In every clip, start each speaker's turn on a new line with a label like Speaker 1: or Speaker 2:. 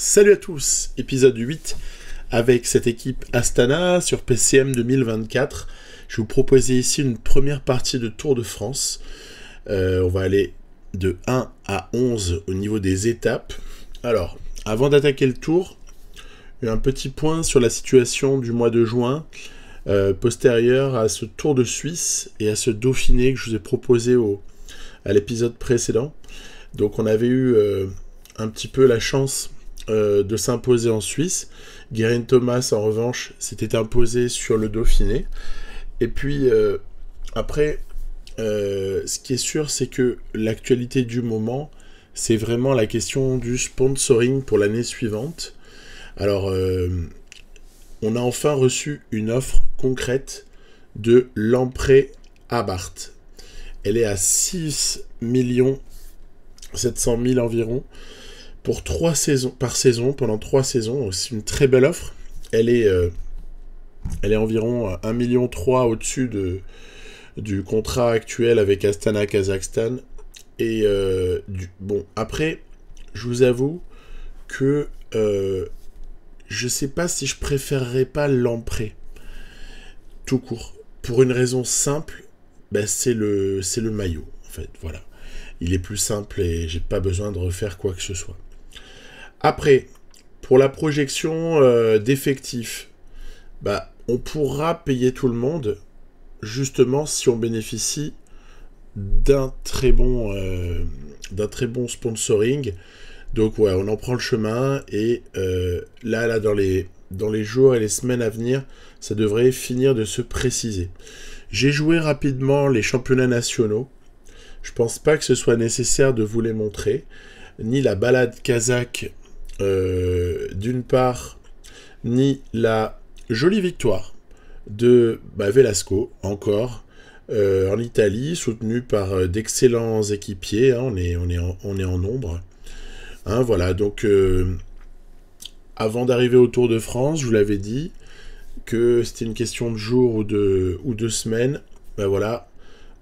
Speaker 1: Salut à tous, épisode 8 avec cette équipe Astana sur PCM 2024. Je vais vous proposer ici une première partie de Tour de France. On va aller de 1 à 11 au niveau des étapes. Alors, avant d'attaquer le tour, un petit point sur la situation du mois de juin, postérieur à ce Tour de Suisse et à ce Dauphiné que je vous ai proposé à l'épisode précédent. Donc on avait eu un petit peu la chance de s'imposer en Suisse. Geraint Thomas, en revanche, s'était imposé sur le Dauphiné. Et puis, après, ce qui est sûr, c'est que l'actualité du moment, c'est vraiment la question du sponsoring pour l'année suivante. Alors, on a enfin reçu une offre concrète de Lamprey Abarth. Elle est à 6 700 000 environ pour 3 saisons, par saison, pendant 3 saisons. C'est une très belle offre. Elle est environ 1,3 million au-dessus du contrat actuel avec Astana Kazakhstan. Et bon, après, je vous avoue que je sais pas si je préférerais pas Lamprey tout court. Pour une raison simple, c'est le maillot, en fait, voilà. Il est plus simple et j'ai pas besoin de refaire quoi que ce soit. Après, pour la projection d'effectifs, on pourra payer tout le monde, justement si on bénéficie d'un très bon sponsoring. Donc ouais, on en prend le chemin et là dans les jours et les semaines à venir, ça devrait finir de se préciser. J'ai joué rapidement les championnats nationaux. Je pense pas que ce soit nécessaire de vous les montrer, ni la balade kazakh d'une part, ni la jolie victoire de Velasco, encore, en Italie, soutenu par d'excellents équipiers, hein, on est en nombre. Hein, voilà, donc avant d'arriver au Tour de France, je vous l'avais dit que c'était une question de jours ou de semaines. Voilà,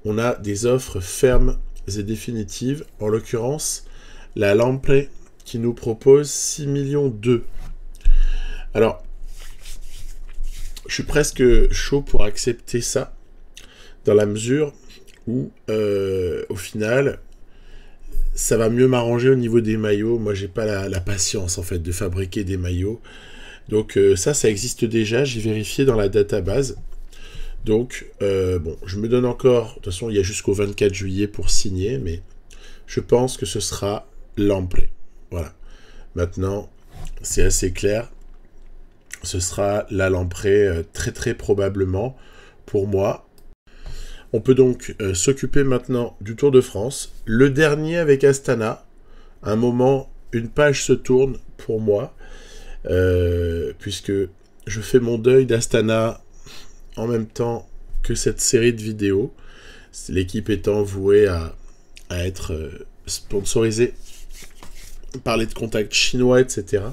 Speaker 1: on a des offres fermes et définitives, en l'occurrence la Lamprey qui nous propose 6 millions 2. Alors, je suis presque chaud pour accepter ça, dans la mesure où, au final, ça va mieux m'arranger au niveau des maillots. Moi, j'ai pas la patience, en fait, de fabriquer des maillots. Donc, ça existe déjà, j'ai vérifié dans la database. Donc, je me donne encore... De toute façon, il y a jusqu'au 24 juillet pour signer, mais je pense que ce sera Lamprey. Voilà. Maintenant, c'est assez clair. Ce sera la Lamprey très très probablement pour moi. On peut donc s'occuper maintenant du Tour de France. Le dernier avec Astana. Un moment, une page se tourne pour moi. Puisque je fais mon deuil d'Astana en même temps que cette série de vidéos. L'équipe étant vouée à être sponsorisée par les contacts chinois, etc.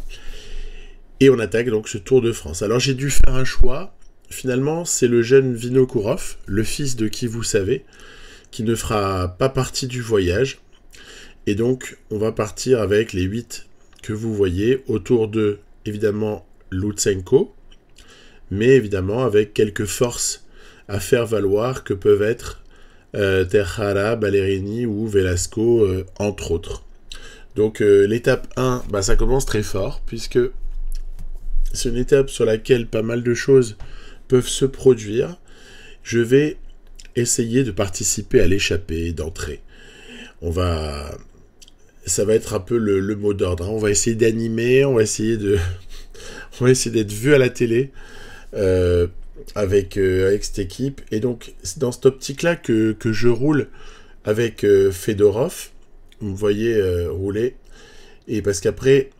Speaker 1: Et on attaque donc ce Tour de France. Alors j'ai dû faire un choix. Finalement, c'est le jeune Vinokourov, le fils de qui vous savez, qui ne fera pas partie du voyage. Et donc, on va partir avec les 8 que vous voyez, autour de, évidemment, Lutsenko, mais évidemment avec quelques forces à faire valoir que peuvent être Tejada, Ballerini ou Velasco, entre autres. Donc l'étape 1, ça commence très fort, puisque c'est une étape sur laquelle pas mal de choses peuvent se produire. Je vais essayer de participer à l'échappée d'entrée. Ça va être un peu le mot d'ordre. Hein. On va essayer d'animer, on va essayer d'être vu à la télé avec cette équipe. Et donc, c'est dans cette optique-là que je roule avec Fedorov. Vous me voyez rouler. Et parce qu'après,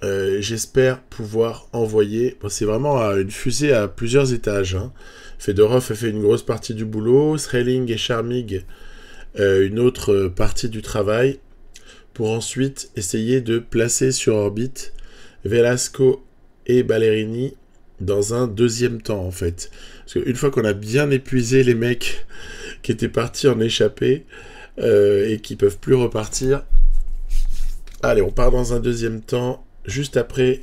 Speaker 1: j'espère pouvoir envoyer... c'est vraiment une fusée à plusieurs étages. Hein. Fedorov a fait une grosse partie du boulot. Sreiling et Charmig, une autre partie du travail. Pour ensuite essayer de placer sur orbite Velasco et Ballerini dans un deuxième temps, en fait. Parce qu'une fois qu'on a bien épuisé les mecs qui étaient partis en échappée et qui peuvent plus repartir, allez, on part dans un deuxième temps juste après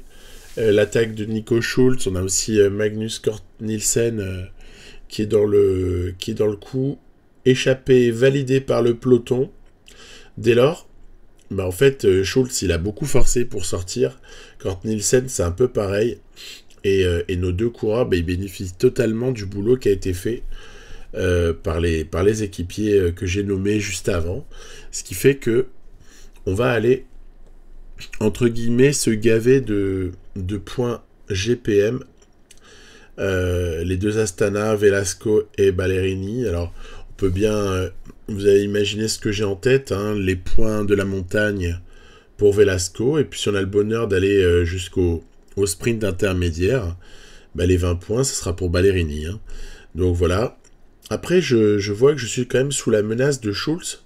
Speaker 1: l'attaque de Nico Schultz, on a aussi Magnus Cort Nielsen qui est dans le coup, échappé, validé par le peloton. Dès lors, en fait, Schultz, il a beaucoup forcé pour sortir. Cort Nielsen, c'est un peu pareil. Et nos deux coureurs, ils bénéficient totalement du boulot qui a été fait par les équipiers que j'ai nommés juste avant. Ce qui fait que on va aller, entre guillemets, se gaver de points GPM. Les deux Astana, Velasco et Ballerini. Alors, on peut bien... vous avez imaginé ce que j'ai en tête, hein, les points de la montagne pour Velasco. Et puis, si on a le bonheur d'aller jusqu'au sprint intermédiaire, les 20 points, ce sera pour Ballerini. Hein. Donc, voilà. Après, je vois que je suis quand même sous la menace de Schultz,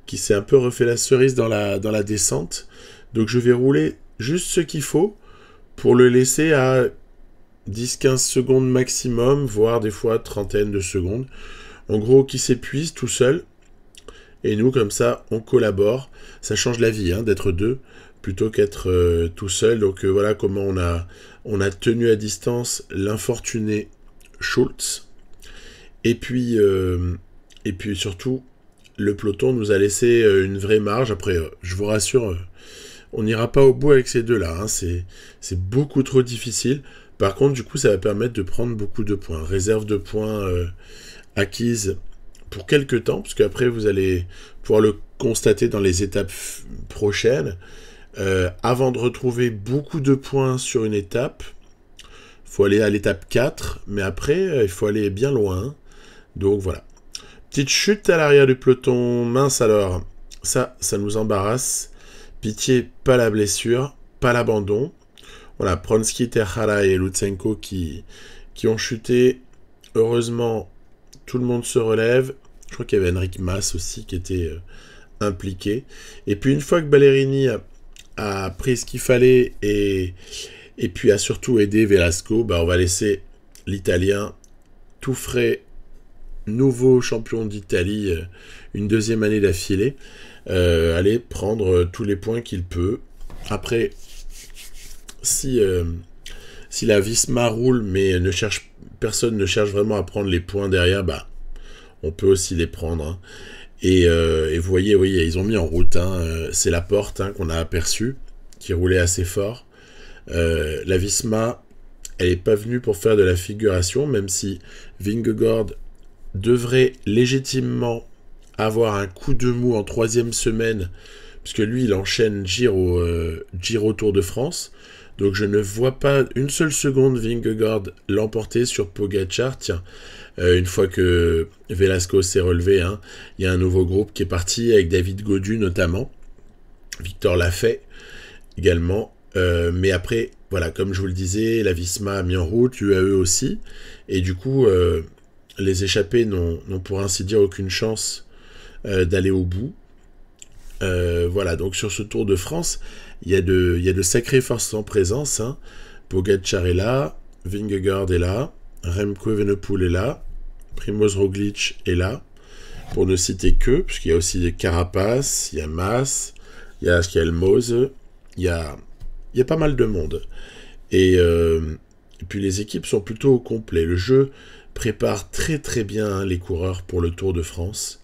Speaker 1: qui s'est un peu refait la cerise dans la descente. Donc, je vais rouler juste ce qu'il faut pour le laisser à 10-15 secondes maximum, voire des fois trentaine de secondes. En gros, qui s'épuise tout seul. Et nous, comme ça, on collabore. Ça change la vie, hein, d'être deux, plutôt qu'être tout seul. Donc voilà comment on a tenu à distance l'infortuné Schultz. Et puis surtout, le peloton nous a laissé une vraie marge. Après, je vous rassure, on n'ira pas au bout avec ces deux-là. Hein. C'est beaucoup trop difficile. Par contre, du coup, ça va permettre de prendre beaucoup de points. Réserve de points acquise pour quelques temps, parce qu'après, vous allez pouvoir le constater dans les étapes prochaines. Avant de retrouver beaucoup de points sur une étape, il faut aller à l'étape 4, mais après, il faut aller bien loin. Donc voilà. Petite chute à l'arrière du peloton. Mince alors, ça nous embarrasse. Pitié, pas la blessure, pas l'abandon. Voilà, Pronsky, Terhara et Lutsenko qui ont chuté. Heureusement, tout le monde se relève. Je crois qu'il y avait Enric Mas aussi qui était impliqué. Et puis une fois que Ballerini a pris ce qu'il fallait et puis a surtout aidé Velasco, on va laisser l'Italien tout frais, nouveau champion d'Italie, une deuxième année d'affilée, aller prendre tous les points qu'il peut. Après, si la Visma roule, mais personne ne cherche vraiment à prendre les points derrière, on peut aussi les prendre. Hein. Et vous voyez, oui, ils ont mis en route. Hein, c'est la porte qu'on a aperçue, qui roulait assez fort. La Visma, elle n'est pas venue pour faire de la figuration, même si Vingegaard devrait légitimement avoir un coup de mou en 3e semaine, puisque lui, il enchaîne Giro Tour de France. Donc je ne vois pas une seule seconde Vingegaard l'emporter sur Pogačar. Tiens, une fois que Velasco s'est relevé, il y a un nouveau groupe qui est parti avec David Gaudu notamment. Victor l'a fait également. Mais après, voilà, comme je vous le disais, la Visma a mis en route, l'UAE aussi. Et du coup, les échappés n'ont pour ainsi dire aucune chance d'aller au bout. Voilà, donc sur ce Tour de France, il y a de sacrées forces en présence. Hein. Pogačar est là, Vingegaard est là, Remco Evenepoel est là, Primož Roglič est là, pour ne citer que, puisqu'il y a aussi des Carapace, il y a Mas, il y a Skelmose, il y a pas mal de monde. Et puis les équipes sont plutôt au complet. Le jeu prépare très très bien les coureurs pour le Tour de France.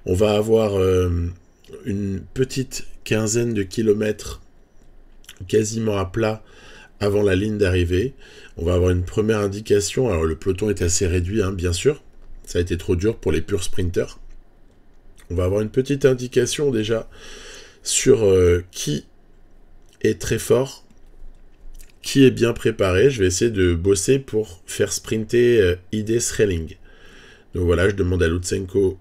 Speaker 1: On va avoir une petite quinzaine de kilomètres quasiment à plat avant la ligne d'arrivée. On va avoir une première indication. Alors le peloton est assez réduit, bien sûr. Ça a été trop dur pour les purs sprinters. On va avoir une petite indication déjà sur qui est très fort, qui est bien préparé. Je vais essayer de bosser pour faire sprinter ID Sreling. Donc voilà, je demande à Lutsenko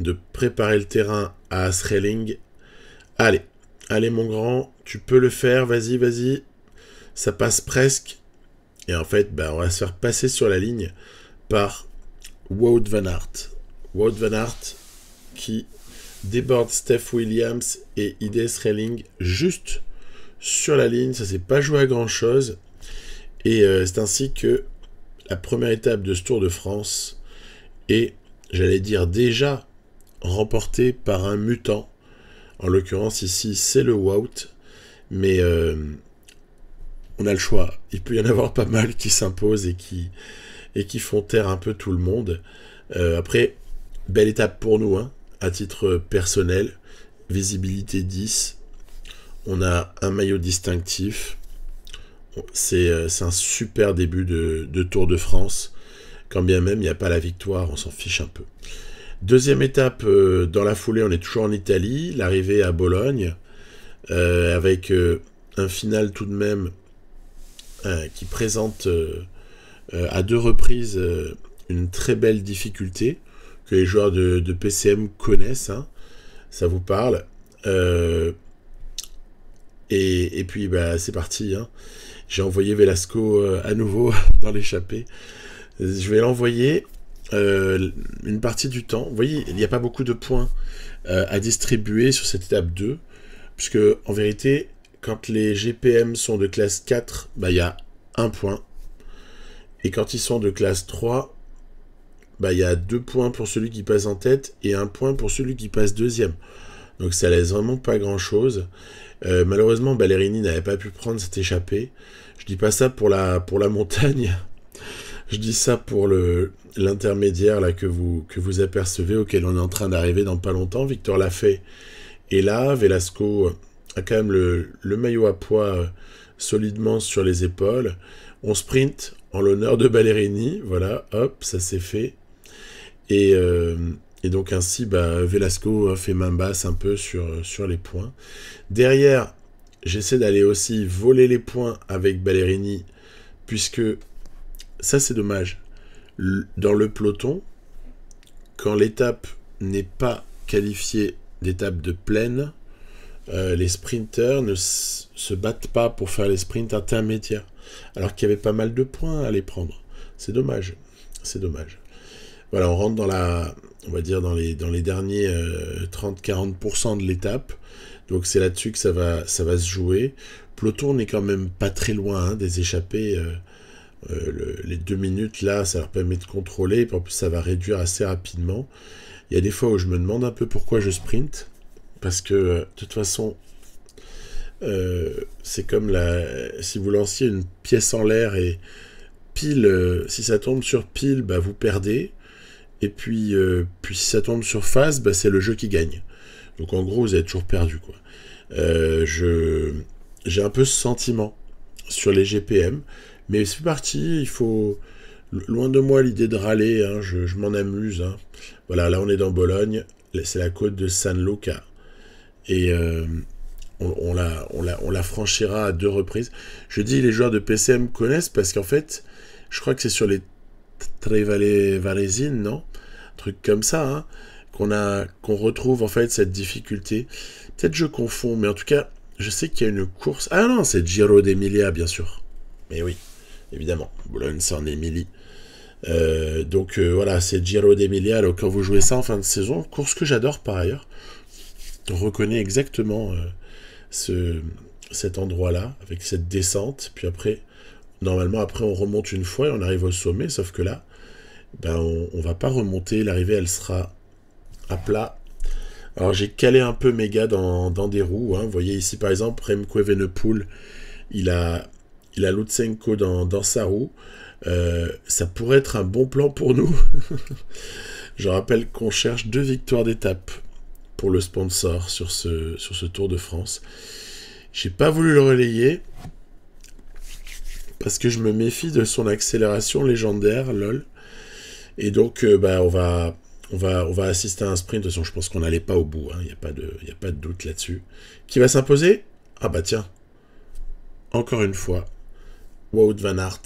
Speaker 1: de préparer le terrain à Sreling. Allez mon grand, tu peux le faire, vas-y. Ça passe presque. Et en fait, on va se faire passer sur la ligne par Wout van Aert. Wout van Aert qui déborde Steph Williams et ID Sreling juste sur la ligne. Ça s'est pas joué à grand chose. Et c'est ainsi que la première étape de ce Tour de France est, j'allais dire déjà, remportée par un mutant. En l'occurrence ici c'est le Wout. Mais on a le choix. Il peut y en avoir pas mal qui s'imposent et qui font taire un peu tout le monde. Après, belle étape pour nous, hein, à titre personnel. Visibilité 10. On a un maillot distinctif. C'est un super début de Tour de France. Quand bien même il n'y a pas la victoire, on s'en fiche un peu. Deuxième étape, dans la foulée, on est toujours en Italie. L'arrivée à Bologne, avec un final tout de même qui présente à 2 reprises une très belle difficulté que les joueurs de PCM connaissent. Hein. Ça vous parle. Et puis, bah, c'est parti. Hein. J'ai envoyé Velasco à nouveau dans l'échappée. Je vais l'envoyer une partie du temps. Vous voyez, il n'y a pas beaucoup de points à distribuer sur cette étape 2. Puisque, en vérité, quand les GPM sont de classe 4, bah, il y a 1 point. Et quand ils sont de classe 3, bah, il y a 2 points pour celui qui passe en tête et 1 point pour celui qui passe deuxième. Donc ça laisse vraiment pas grand-chose. Malheureusement, Ballerini n'avait pas pu prendre cette échappée. Je dis pas ça pour la montagne. Je dis ça pour l'intermédiaire là que vous apercevez, auquel on est en train d'arriver dans pas longtemps. Victor Lafay est là. Velasco a quand même le maillot à poids solidement sur les épaules. On sprint en l'honneur de Ballerini. Voilà, hop, ça s'est fait. Et donc ainsi, bah, Velasco fait main basse un peu sur les points. Derrière, j'essaie d'aller aussi voler les points avec Ballerini, puisque ça c'est dommage. Dans le peloton, quand l'étape n'est pas qualifiée d'étape de plaine, les sprinters ne se battent pas pour faire les sprints intermédiaires, alors qu'il y avait pas mal de points à les prendre. C'est dommage. C'est dommage. Voilà, on rentre on va dire dans les derniers 30-40% de l'étape. Donc c'est là-dessus que ça va se jouer. Peloton n'est quand même pas très loin hein, des échappées. Les 2 minutes là, ça leur permet de contrôler. Et puis en plus, ça va réduire assez rapidement. Il y a des fois où je me demande un peu pourquoi je sprint. Parce que de toute façon, c'est comme si vous lanciez une pièce en l'air et pile, si ça tombe sur pile, bah, vous perdez. Et puis si ça tombe sur face, bah, c'est le jeu qui gagne. Donc en gros, vous avez toujours perdu, quoi. J'ai un peu ce sentiment sur les GPM, mais c'est parti, il faut... Loin de moi l'idée de râler, hein, je m'en amuse. Hein. Voilà, là on est dans Bologne, c'est la côte de San Luca. Et on la franchira à 2 reprises. Je dis les joueurs de PCM connaissent parce qu'en fait, je crois que c'est sur les Trevale Varesine, non? Un truc comme ça, hein, qu'on retrouve en fait cette difficulté. Peut-être je confonds, mais en tout cas, je sais qu'il y a une course. Ah non, c'est Giro d'Emilia, bien sûr. Mais oui, évidemment, Bologne, c'est en Émilie. Donc voilà, c'est Giro d'Emilia. Alors quand vous jouez ça en fin de saison, course que j'adore par ailleurs, on reconnaît exactement cet endroit-là, avec cette descente. Puis après, normalement, après on remonte une fois et on arrive au sommet, sauf que là, ben, on va pas remonter. L'arrivée, elle sera à plat. Alors j'ai calé un peu mes gars dans des roues. Hein. Vous voyez ici par exemple, Remco Evenepoel, il a Lutsenko dans sa roue. Ça pourrait être un bon plan pour nous. Je rappelle qu'on cherche 2 victoires d'étape pour le sponsor sur ce Tour de France. J'ai pas voulu le relayer parce que je me méfie de son accélération légendaire, lol. Et donc bah, on va assister à un sprint. De toute façon, je pense qu'on n'allait pas au bout. Il n'y a pas de doute là-dessus. Qui va s'imposer? Ah bah tiens, encore une fois, Wout van Aert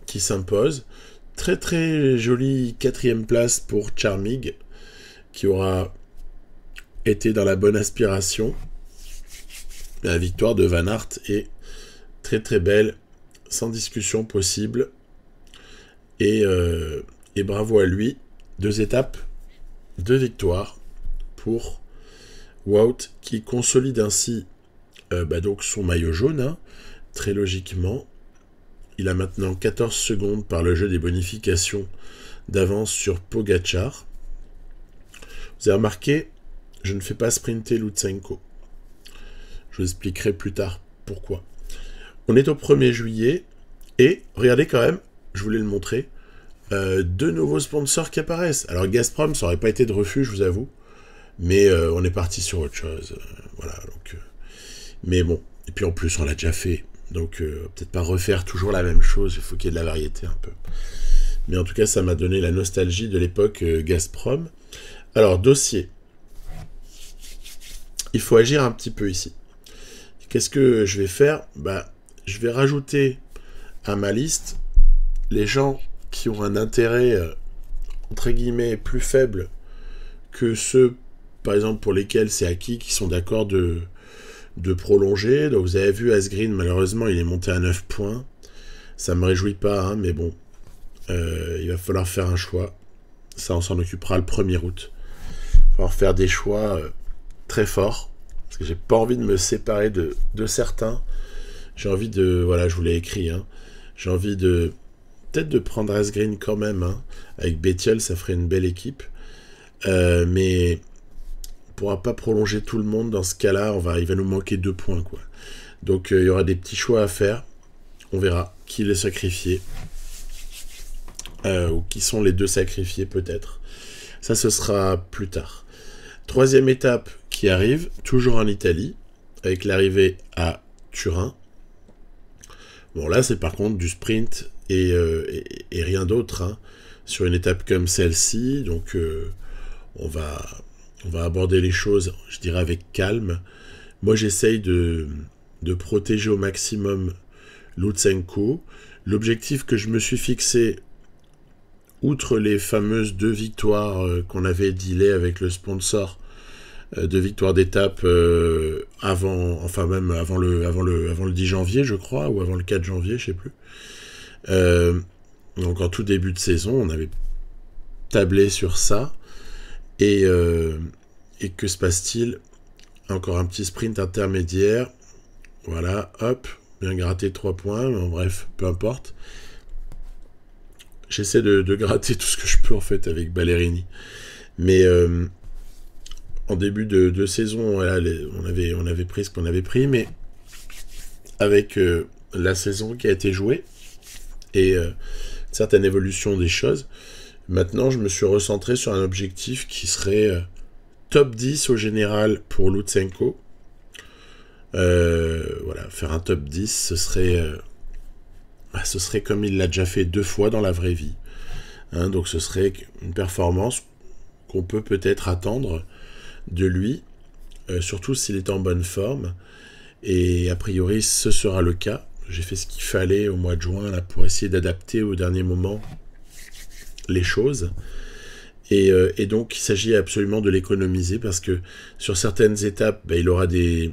Speaker 1: qui s'impose. Très très jolie 4e place pour Charmig, qui aura été dans la bonne aspiration. La victoire de Van Aert est très très belle, sans discussion possible. Et bravo à lui. 2 étapes, 2 victoires pour Wout, qui consolide ainsi donc son maillot jaune, hein, très logiquement. Il a maintenant 14 secondes par le jeu des bonifications d'avance sur Pogačar. Vous avez remarqué, je ne fais pas sprinter Lutsenko. Je vous expliquerai plus tard pourquoi. On est au 1er juillet, et regardez quand même, je voulais le montrer, deux nouveaux sponsors qui apparaissent. Alors Gazprom, ça aurait pas été de refus, je vous avoue, mais on est parti sur autre chose. Voilà, donc... mais bon, et puis en plus, on l'a déjà fait, donc peut-être pas refaire toujours la même chose, il faut qu'il y ait de la variété un peu. Mais en tout cas, ça m'a donné la nostalgie de l'époque Gazprom. Alors, dossier. Il faut agir un petit peu ici. Qu'est-ce que je vais faire? Je vais rajouter à ma liste les gens qui ont un intérêt, entre guillemets, plus faible que ceux, par exemple, pour lesquels c'est acquis, qui sont d'accord de prolonger. Donc, vous avez vu, Asgreen, malheureusement, il est monté à 9 points. Ça me réjouit pas, hein, mais bon. Il va falloir faire un choix. Ça, on s'en occupera le 1er août. Il va falloir faire des choix très forts. Parce que j'ai pas envie de me séparer de certains. J'ai envie de... Voilà, je vous l'ai écrit. Hein, j'ai envie de... Peut-être de prendre Asgreen quand même. Hein, avec Bettiol, ça ferait une belle équipe. Mais on pourra pas prolonger tout le monde. Dans ce cas-là, il va nous manquer 2 points, quoi. Donc, il y aura des petits choix à faire. On verra qui les sacrifier. Ou qui sont les 2 sacrifiés, peut-être. Ça, ce sera plus tard. 3e étape qui arrive, toujours en Italie, avec l'arrivée à Turin. Bon, là, c'est par contre du sprint et rien d'autre, hein, sur une étape comme celle-ci. Donc, on va aborder les choses, je dirais, avec calme. Moi, j'essaye de protéger au maximum Lutsenko. L'objectif que je me suis fixé, outre les fameuses 2 victoires qu'on avait dealées avec le sponsor, 2 victoires d'étape avant le 10 janvier, je crois, ou avant le 4 janvier, je sais plus. Donc en tout début de saison, on avait tablé sur ça. Et que se passe-t-il? Encore un petit sprint intermédiaire. Voilà, hop, bien gratté 3 points, mais bref, peu importe. J'essaie de gratter tout ce que je peux en fait avec Ballerini. Mais en début de saison, voilà, on avait pris ce qu'on avait pris, mais avec la saison qui a été jouée et certaines évolutions des choses, maintenant je me suis recentré sur un objectif qui serait top 10 au général pour Lutsenko. Voilà, faire un top 10, ce serait comme il l'a déjà fait 2 fois dans la vraie vie. Hein, donc ce serait une performance qu'on peut peut-être attendre de lui, surtout s'il est en bonne forme. Et a priori, ce sera le cas. J'ai fait ce qu'il fallait au mois de juin là, pour essayer d'adapter au dernier moment les choses. Et donc, il s'agit absolument de l'économiser parce que sur certaines étapes, il aura des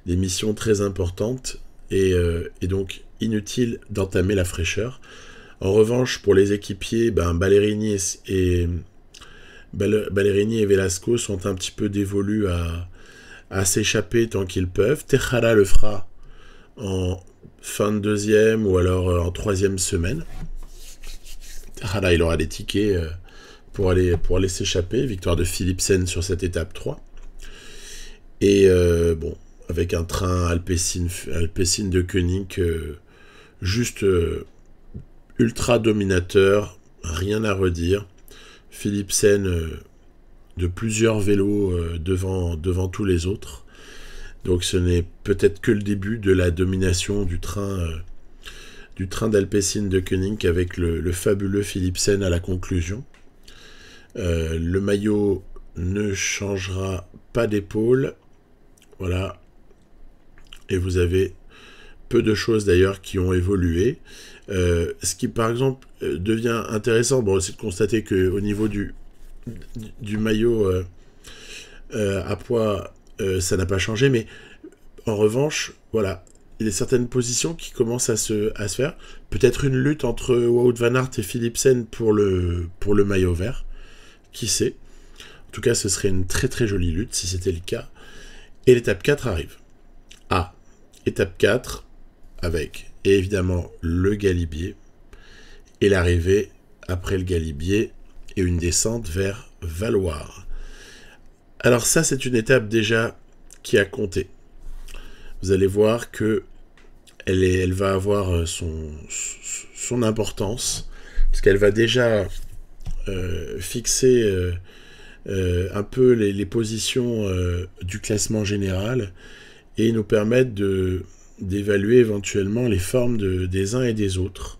Speaker 1: missions très importantes et donc inutile d'entamer la fraîcheur. En revanche, pour les équipiers, Ballerini et Velasco sont un petit peu dévolus à s'échapper tant qu'ils peuvent. Tejada le fera en fin de 2e ou alors en 3e semaine. Tejada, il aura des tickets pour aller s'échapper. Victoire de Philipsen sur cette étape 3. Et avec un train Alpecin de Koenig juste ultra dominateur, rien à redire. Philipsen de plusieurs vélos devant tous les autres. Donc ce n'est peut-être que le début de la domination du train d'Alpecin de Koenig avec le fabuleux Philipsen à la conclusion. Le maillot ne changera pas d'épaule. Voilà. Et vous avez peu de choses d'ailleurs qui ont évolué. Ce qui par exemple devient intéressant, c'est de constater qu'au niveau du maillot à poids, ça n'a pas changé, mais en revanche, voilà, il y a certaines positions qui commencent à se faire. Peut-être une lutte entre Wout van Aert et Philipsen pour le maillot vert. Qui sait? En tout cas, ce serait une très très jolie lutte si c'était le cas. Et l'étape 4 arrive. Étape 4, avec évidemment le Galibier, et l'arrivée après le Galibier, et une descente vers Valloire. Alors ça, c'est une étape déjà qui a compté. Vous allez voir que elle va avoir son importance, parce qu'elle va déjà fixer un peu les positions du classement général et nous permettre d'évaluer éventuellement les formes des uns et des autres.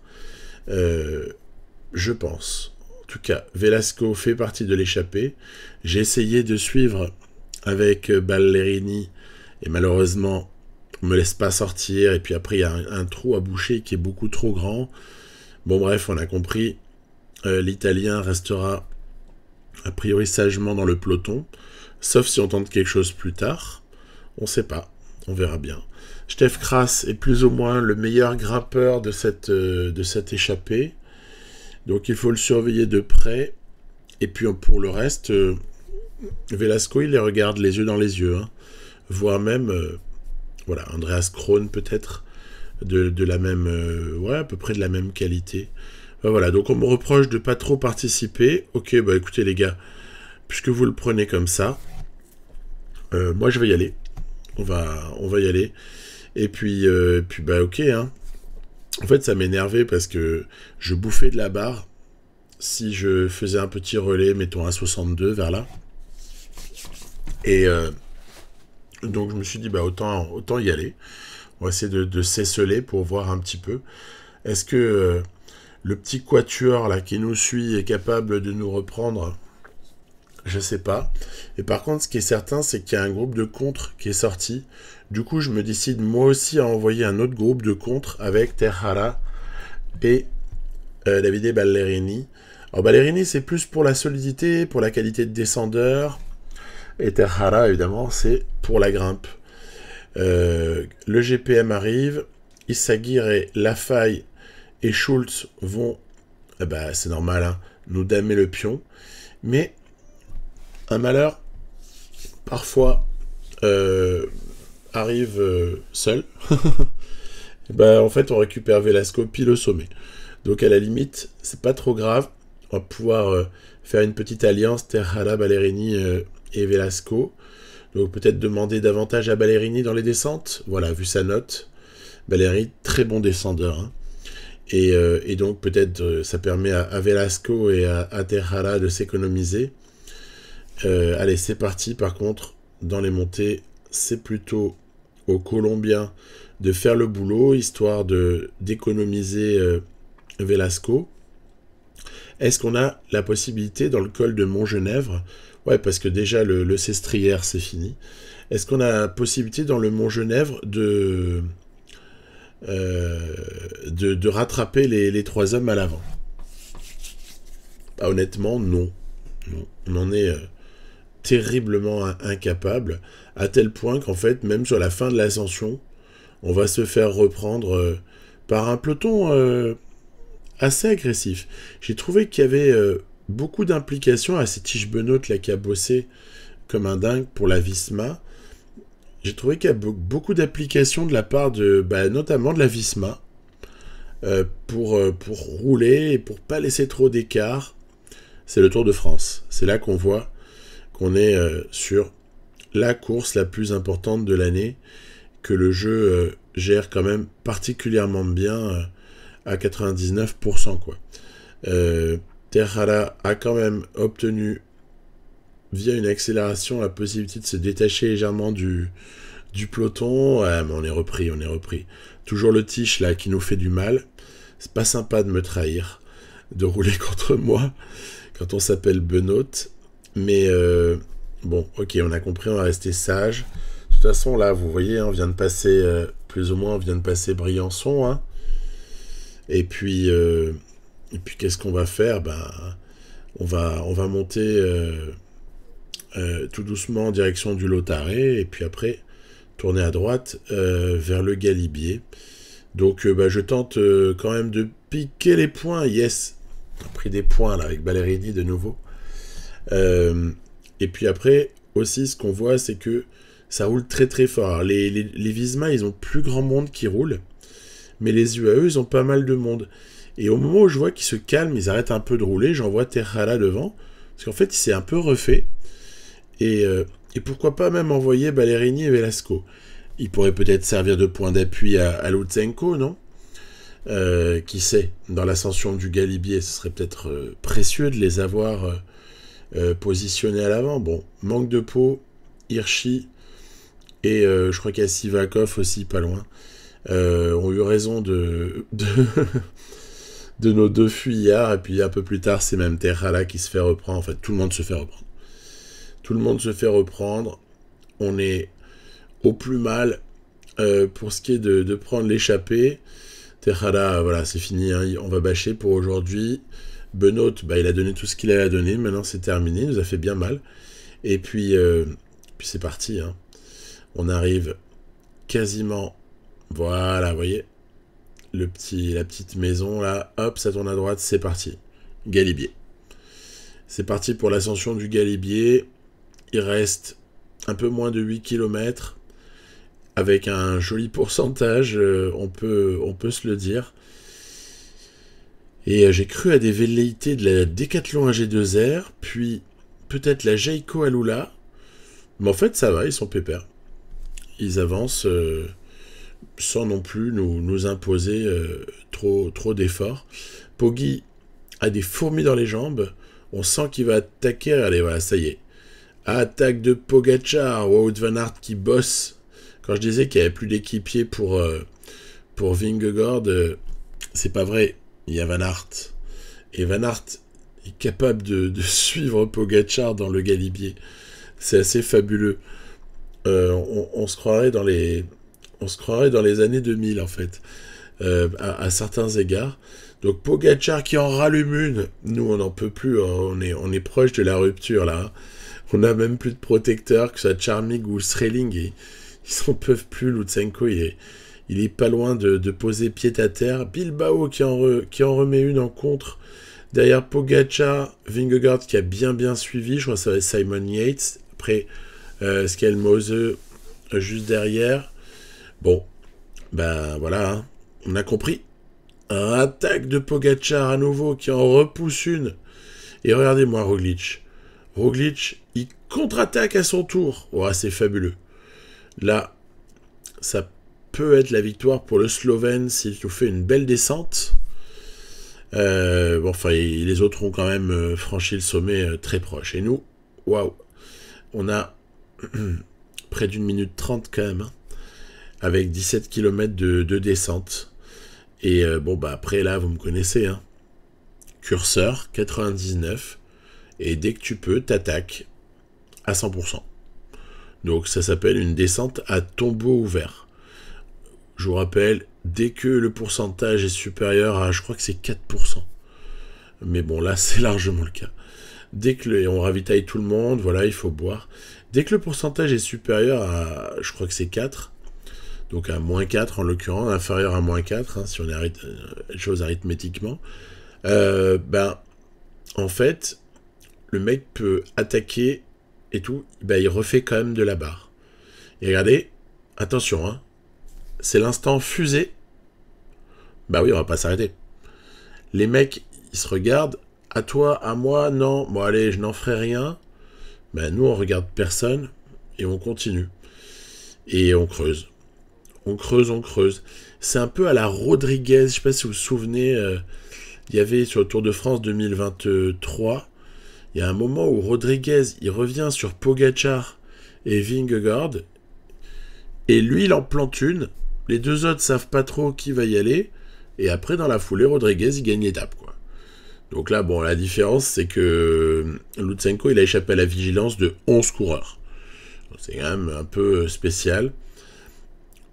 Speaker 1: Je pense. En tout cas, Velasco fait partie de l'échappée. J'ai essayé de suivre avec Ballerini et malheureusement on me laisse pas sortir et puis après il y a un trou à boucher qui est beaucoup trop grand. Bon bref, on a compris. L'Italien restera a priori sagement dans le peloton, sauf si on tente quelque chose plus tard. On sait pas, on verra bien. Stef Kras est plus ou moins le meilleur grimpeur de cette échappée, donc il faut le surveiller de près. Et puis pour le reste, Velasco il les regarde les yeux dans les yeux, hein. Voire même, voilà, Andreas Kron peut-être de la même, ouais, à peu près de la même qualité. Voilà, donc on me reproche de pas trop participer. Ok, bah écoutez les gars, puisque vous le prenez comme ça, moi je vais y aller. On va y aller. Et puis bah ok, hein. En fait, ça m'énervait parce que je bouffais de la barre. Si je faisais un petit relais, mettons à 62 vers là. Et donc je me suis dit, bah autant y aller. On va essayer de s'esseler pour voir un petit peu. Est-ce que le petit quatuor là qui nous suit est capable de nous reprendre? Je sais pas. Et par contre, ce qui est certain, c'est qu'il y a un groupe de contre qui est sorti. Du coup, je me décide moi aussi à envoyer un autre groupe de contre avec Terhara et Davide Ballerini. Alors Ballerini, c'est plus pour la solidité, pour la qualité de descendeur. Et Terhara, évidemment, c'est pour la grimpe. Le GPM arrive. Isagir et Lafaille et Schultz vont, bah, c'est normal, hein, nous damer le pion. Mais un malheur, parfois, arrive seul. Bah, en fait, on récupère Velasco pile au sommet. Donc, à la limite, c'est pas trop grave. On va pouvoir faire une petite alliance Terhara, Ballerini et Velasco. Donc, peut-être demander davantage à Ballerini dans les descentes. Voilà, vu sa note. Ballerini, très bon descendeur, hein. Et donc peut-être ça permet à Velasco et à Terhara de s'économiser. Allez, c'est parti. Par contre, dans les montées, c'est plutôt aux Colombiens de faire le boulot, histoire d'économiser Velasco. Est-ce qu'on a la possibilité dans le col de Montgenèvre? Ouais, parce que déjà le Sestrière, c'est fini. Est-ce qu'on a la possibilité dans le Montgenèvre de rattraper les trois hommes à l'avant? Bah, honnêtement, non. On en est terriblement incapable, à tel point qu'en fait, même sur la fin de l'ascension, on va se faire reprendre par un peloton assez agressif. J'ai trouvé qu'il y avait beaucoup d'implications à cette Benoît là qui a bossé comme un dingue pour la Visma. J'ai trouvé qu'il y a beaucoup d'applications de la part notamment de la Visma pour rouler et pour pas laisser trop d'écart. C'est le Tour de France. C'est là qu'on voit qu'on est sur la course la plus importante de l'année, que le jeu gère quand même particulièrement bien à 99%, quoi. Terhara a quand même obtenu via une accélération la possibilité de se détacher légèrement du peloton. Ouais, mais on est repris. Toujours le Tiche là qui nous fait du mal. C'est pas sympa de me trahir, de rouler contre moi quand on s'appelle Benoît. Mais bon, ok, on a compris, on va rester sage. De toute façon, là, vous voyez, on vient de passer, plus ou moins, on vient de passer Briançon, hein. Et puis qu'est-ce qu'on va faire? On va monter tout doucement en direction du Lotaré, et puis après, tourner à droite vers le Galibier. Donc, je tente quand même de piquer les points. Yes! On a pris des points, là, avec Ballerini, de nouveau. Et puis après, aussi, ce qu'on voit, c'est que ça roule très très fort. Alors, les Visma, ils ont plus grand monde qui roule, mais les UAE, ils ont pas mal de monde. Et au moment où je vois qu'ils se calment, ils arrêtent un peu de rouler, j'envoie Terhara devant, parce qu'en fait, il s'est un peu refait. Et pourquoi pas même envoyer Ballerini et Velasco. Il pourrait peut-être servir de point d'appui à Lutsenko, non? Qui sait, dans l'ascension du Galibier, ce serait peut-être précieux de les avoir positionnés à l'avant. Bon, manque de peau, Hirschi et je crois qu'il y a Sivakov aussi, pas loin, ont eu raison de nos 2 fuyards, et puis un peu plus tard, c'est même Terhala qui se fait reprendre. En fait, tout le monde se fait reprendre. Tout le monde se fait reprendre. On est au plus mal pour ce qui est de prendre l'échappée. Terhala, voilà, c'est fini, hein, on va bâcher pour aujourd'hui. Benoît, il a donné tout ce qu'il avait à donner, maintenant c'est terminé, il nous a fait bien mal. Et puis c'est parti, hein. On arrive quasiment, voilà, vous voyez, la petite maison là, hop, ça tourne à droite, c'est parti. Galibier. C'est parti pour l'ascension du Galibier. Il reste un peu moins de 8 km. Avec un joli pourcentage, on peut se le dire. Et j'ai cru à des velléités de la Decathlon AG2R, puis peut-être la Jayco Alula. Mais en fait, ça va, ils sont pépères. Ils avancent sans non plus nous imposer trop d'efforts. Poggi a des fourmis dans les jambes. On sent qu'il va attaquer. Allez, voilà, ça y est. Attaque de Pogačar. Wout van Aert qui bosse. Quand je disais qu'il n'y avait plus d'équipier pour Vingegaard, c'est pas vrai. Il y a Van Aert. Et Van Aert est capable de suivre Pogačar dans le Galibier. C'est assez fabuleux. On se croirait dans les années 2000, en fait, à certains égards. Donc Pogačar qui en rallume une. Nous, on n'en peut plus. On est proche de la rupture, là. On n'a même plus de protecteurs, que ce soit Charmig ou Sreling. Et ils n'en peuvent plus. Lutsenko, il est pas loin de poser pied à terre. Bilbao qui en remet une en contre. Derrière Pogačar, Vingegaard qui a bien suivi. Je crois que ça va être Simon Yates. Après, Skelmose juste derrière. Bon, ben voilà, hein. On a compris. Un attaque de Pogačar à nouveau qui en repousse une. Et regardez-moi Roglic. Roglic, il contre-attaque à son tour. Oh, c'est fabuleux. Là, ça peut être la victoire pour le Slovène s'il nous fait une belle descente. Les autres ont quand même franchi le sommet très proche. Et nous, waouh, on a près d'une minute 30 quand même, hein, avec 17 km de descente. Et après là, vous me connaissez, hein. Curseur, 99. Et dès que tu peux, t'attaques à 100%. Donc ça s'appelle une descente à tombeau ouvert. Je vous rappelle, dès que le pourcentage est supérieur à, je crois que c'est 4%. Mais bon, là, c'est largement le cas. Dès que on ravitaille tout le monde, voilà, il faut boire. Dès que le pourcentage est supérieur à, je crois que c'est 4, donc à moins 4 en l'occurrence, inférieur à moins 4, hein, si on est chose arithmétiquement, en fait, le mec peut attaquer et tout, il refait quand même de la barre. Et regardez, attention, hein, c'est l'instant fusée. Bah oui, on va pas s'arrêter. Les mecs, ils se regardent, à toi, à moi, non, bon allez, je n'en ferai rien. Nous, on regarde personne et on continue. Et on creuse. On creuse. C'est un peu à la Rodriguez, je sais pas si vous vous souvenez, il y avait sur le Tour de France 2023, il y a un moment où Rodriguez, il revient sur Pogačar et Vingegaard, et lui, il en plante une, les deux autres savent pas trop qui va y aller, et après, dans la foulée, Rodriguez, il gagne l'étape, quoi. Donc là, bon, la différence, c'est que Lutsenko, il a échappé à la vigilance de 11 coureurs. C'est quand même un peu spécial.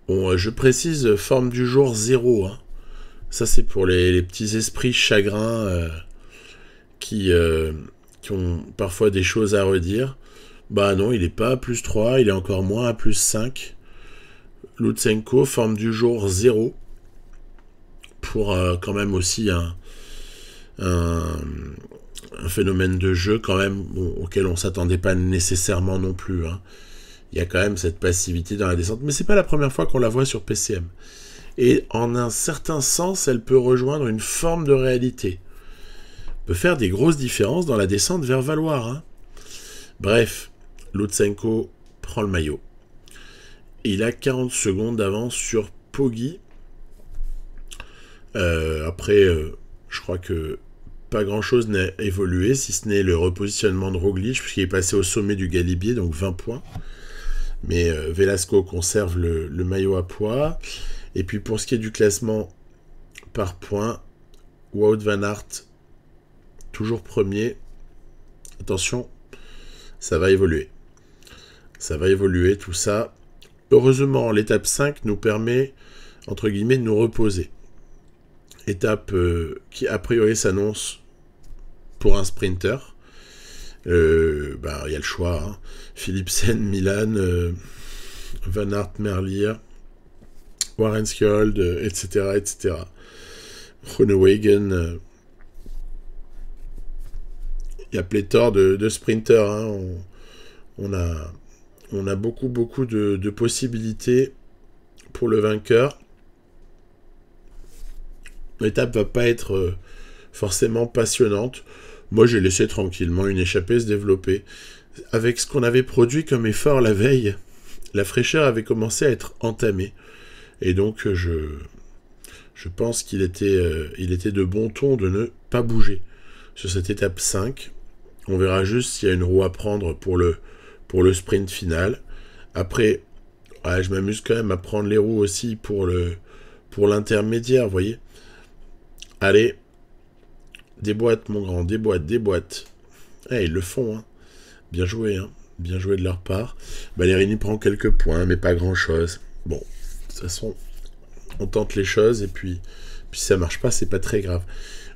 Speaker 1: Bon, je précise, forme du jour 0, hein. Ça, c'est pour les petits esprits chagrins qui ont parfois des choses à redire. Bah non, il n'est pas à plus 3, il est encore moins à plus 5. Lutsenko, forme du jour 0. Pour quand même aussi un phénomène de jeu quand même auquel on ne s'attendait pas nécessairement non plus, hein. Il y a quand même cette passivité dans la descente, mais c'est pas la première fois qu'on la voit sur PCM. Et en un certain sens, elle peut rejoindre une forme de réalité. Peut faire des grosses différences dans la descente vers Valloire, hein. Bref, Lutsenko prend le maillot. Et il a 40 secondes d'avance sur Poggi. Après, je crois que pas grand-chose n'a évolué, si ce n'est le repositionnement de Roglic, puisqu'il est passé au sommet du Galibier, donc 20 points. Mais Velasco conserve le maillot à pois. Et puis pour ce qui est du classement par points, Wout van Aert, toujours premier. Attention, ça va évoluer. Ça va évoluer tout ça. Heureusement, l'étape 5 nous permet, entre guillemets, de nous reposer. Étape qui, a priori, s'annonce pour un sprinter. Il y a le choix. Hein. Philipsen, Milan, Van Aert, Merlier, Warren Skjold, etc., etc. Groenewegen. Il y a pléthore de sprinters. Hein. On a beaucoup de possibilités pour le vainqueur. L'étape va pas être forcément passionnante. Moi, j'ai laissé tranquillement une échappée se développer. Avec ce qu'on avait produit comme effort la veille, la fraîcheur avait commencé à être entamée. Et donc, je pense qu'il était de bon ton de ne pas bouger. Sur cette étape 5, on verra juste s'il y a une roue à prendre pour le sprint final. Après, je m'amuse quand même à prendre les roues aussi pour l'intermédiaire, vous voyez. Allez, déboîte mon grand, déboîte. Ils le font, hein. Bien joué, hein. Bien joué de leur part. Ballerini prend quelques points, mais pas grand-chose. Bon, de toute façon, on tente les choses, et puis si ça marche pas, c'est pas très grave.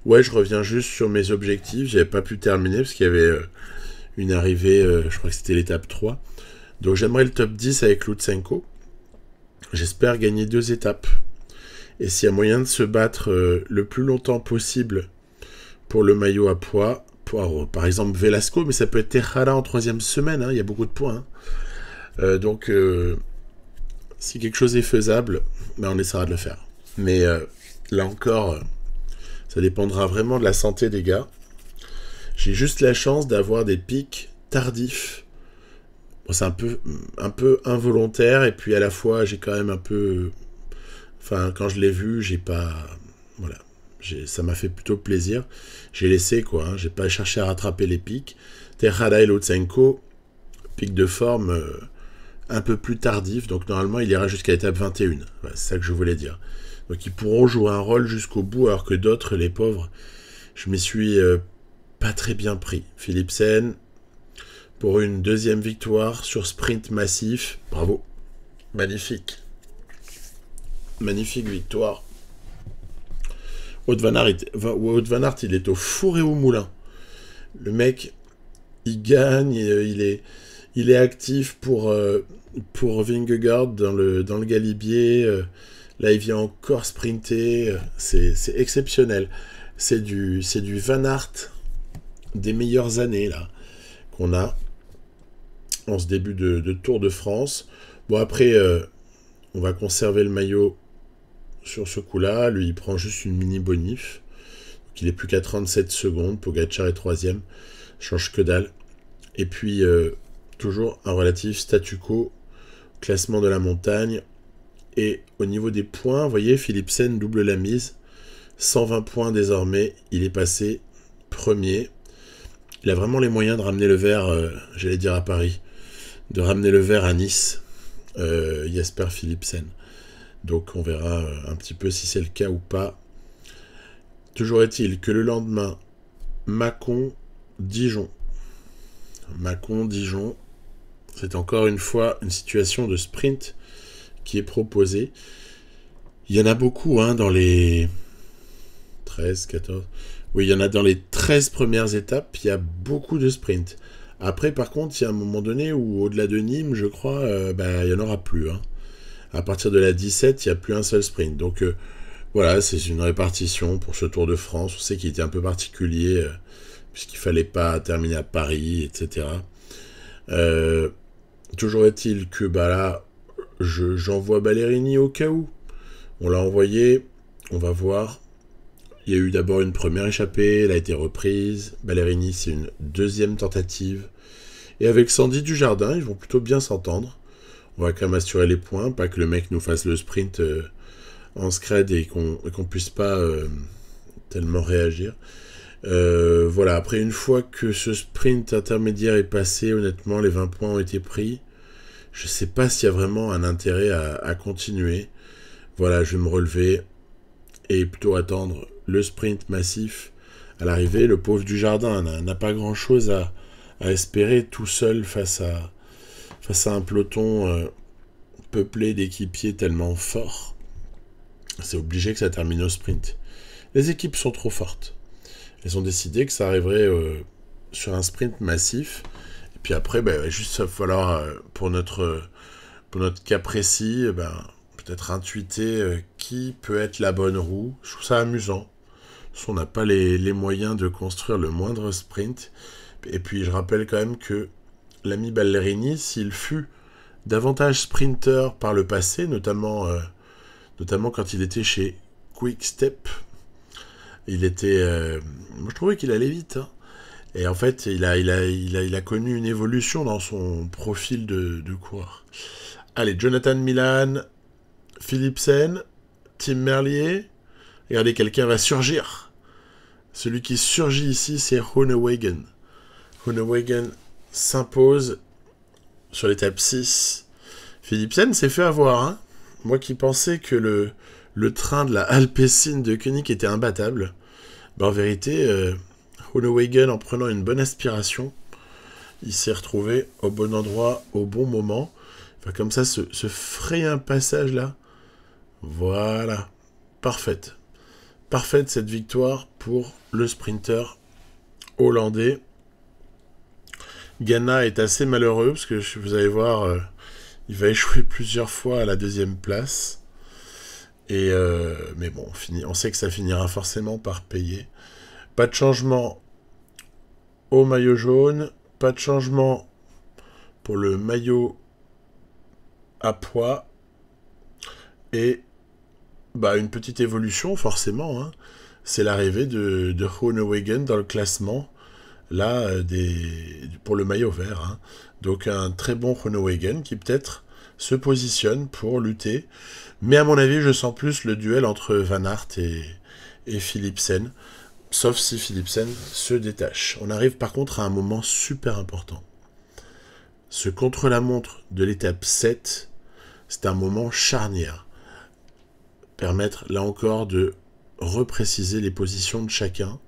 Speaker 1: Ouais, je reviens juste sur mes objectifs. J'avais pas pu terminer, parce qu'il y avait une arrivée, je crois que c'était l'étape 3. Donc j'aimerais le top 10 avec Lutsenko. J'espère gagner 2 étapes. Et s'il y a moyen de se battre le plus longtemps possible pour le maillot à pois, par exemple Velasco, mais ça peut être Tejada en 3e semaine, hein, il y a beaucoup de points. Hein. Donc, si quelque chose est faisable, on essaiera de le faire. Mais là encore, ça dépendra vraiment de la santé des gars. J'ai juste la chance d'avoir des pics tardifs. Bon, c'est un peu involontaire, et puis à la fois, j'ai quand même un peu... Enfin, quand je l'ai vu, j'ai pas... Voilà. Ça m'a fait plutôt plaisir. J'ai laissé, quoi. Hein. J'ai pas cherché à rattraper les pics. Tejada et Lutsenko, pic de forme un peu plus tardif. Donc, normalement, il ira jusqu'à l'étape 21. Voilà, c'est ça que je voulais dire. Donc, ils pourront jouer un rôle jusqu'au bout, alors que d'autres, les pauvres, je m'y suis pas très bien pris. Philipsen, pour une 2e victoire sur sprint massif. Bravo. Magnifique. Magnifique victoire. Wout van Aert, il est au four et au moulin. Le mec, il gagne, il est actif pour Vingegaard dans le Galibier. Là, il vient encore sprinter. C'est exceptionnel. C'est du Van Aert des meilleures années là qu'on a en ce début de Tour de France. Bon, après, on va conserver le maillot sur ce coup-là. Lui, il prend juste une mini bonif. Donc, il est plus qu'à 37 secondes. Pogacar est 3e. Change que dalle. Et puis, toujours un relatif statu quo. Classement de la montagne. Et au niveau des points, vous voyez, Philipsen double la mise. 120 points désormais. Il est passé premier. Il a vraiment les moyens de ramener le vert, j'allais dire à Paris, de ramener le vert à Nice. Jasper Philipsen. Donc on verra un petit peu si c'est le cas ou pas. Toujours est-il que le lendemain, Mâcon-Dijon. Mâcon-Dijon, c'est encore une fois une situation de sprint qui est proposée. Il y en a beaucoup dans les 13, 14... Oui, il y en a dans les 13 premières étapes, il y a beaucoup de sprints. Après, par contre, il y a un moment donné où, au-delà de Nîmes, je crois, il n'y en aura plus. Hein. À partir de la 17, il n'y a plus un seul sprint. Donc, voilà, c'est une répartition pour ce Tour de France. On sait qu'il était un peu particulier, puisqu'il ne fallait pas terminer à Paris, etc. Toujours est-il que, là, j'envoie Ballerini au cas où. On l'a envoyé, on va voir. Il y a eu d'abord une première échappée, elle a été reprise. Ballerini, c'est une 2e tentative. Et avec Sandy Dujardin, ils vont plutôt bien s'entendre. On va quand même assurer les points, pas que le mec nous fasse le sprint en scred et qu'on puisse pas tellement réagir. Voilà, après une fois que ce sprint intermédiaire est passé, honnêtement, les 20 points ont été pris. Je sais pas s'il y a vraiment un intérêt à continuer. Voilà, je vais me relever et plutôt attendre le sprint massif à l'arrivée. Le pauvre du jardin n'a pas grand chose à espérer tout seul face à un peloton peuplé d'équipiers tellement forts. C'est obligé que ça termine au sprint. Les équipes sont trop fortes. Elles ont décidé que ça arriverait sur un sprint massif. Et puis après, juste ça va falloir, pour notre cas précis, peut-être intuiter qui peut être la bonne roue. Je trouve ça amusant. Parce qu'on n'a pas les moyens de construire le moindre sprint. Et puis je rappelle quand même que l'ami Ballerini, s'il fut davantage sprinter par le passé, notamment quand il était chez Quick Step, il était... moi je trouvais qu'il allait vite. Hein. Et en fait, il a connu une évolution dans son profil de coureur. Allez, Jonathan Milan, Philipsen, Tim Merlier. Regardez, quelqu'un va surgir. Celui qui surgit ici, c'est Groenewegen. Groenewegen s'impose sur l'étape 6. Philipsen s'est fait avoir. Hein. Moi qui pensais que le train de la Alpecin de Koenig était imbattable. En vérité, Groenewegen, en prenant une bonne aspiration, il s'est retrouvé au bon endroit, au bon moment. Enfin, comme ça, se frayer un passage là. Voilà. Parfaite. Parfaite cette victoire pour le sprinter hollandais. Ganna est assez malheureux parce que vous allez voir, il va échouer plusieurs fois à la 2e place. Mais bon, on sait que ça finira forcément par payer. Pas de changement au maillot jaune, pas de changement pour le maillot à pois, et une petite évolution forcément. Hein. C'est l'arrivée de Groenewegen dans le classement, là, pour le maillot vert. Hein. Donc un très bon Groenewegen qui peut-être se positionne pour lutter. Mais à mon avis, je sens plus le duel entre Van Aert et Philipsen. Sauf si Philipsen se détache. On arrive par contre à un moment super important. Ce contre-la-montre de l'étape 7, c'est un moment charnière. Permettre là encore de repréciser les positions de chacun.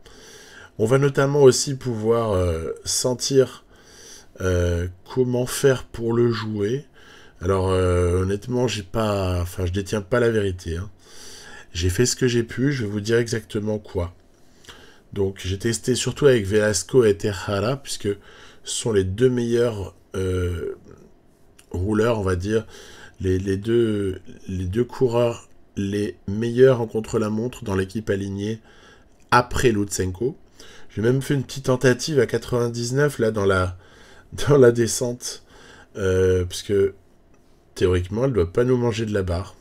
Speaker 1: On va notamment aussi pouvoir sentir comment faire pour le jouer. Alors honnêtement, je détiens pas la vérité. Hein. J'ai fait ce que j'ai pu, je vais vous dire exactement quoi. Donc j'ai testé surtout avec Velasco et Tejada, puisque ce sont les deux meilleurs rouleurs, on va dire, les deux coureurs les meilleurs en contre-la-montre dans l'équipe alignée après Lutsenko. J'ai même fait une petite tentative à 99 là dans la descente, puisque théoriquement elle ne doit pas nous manger de la barre.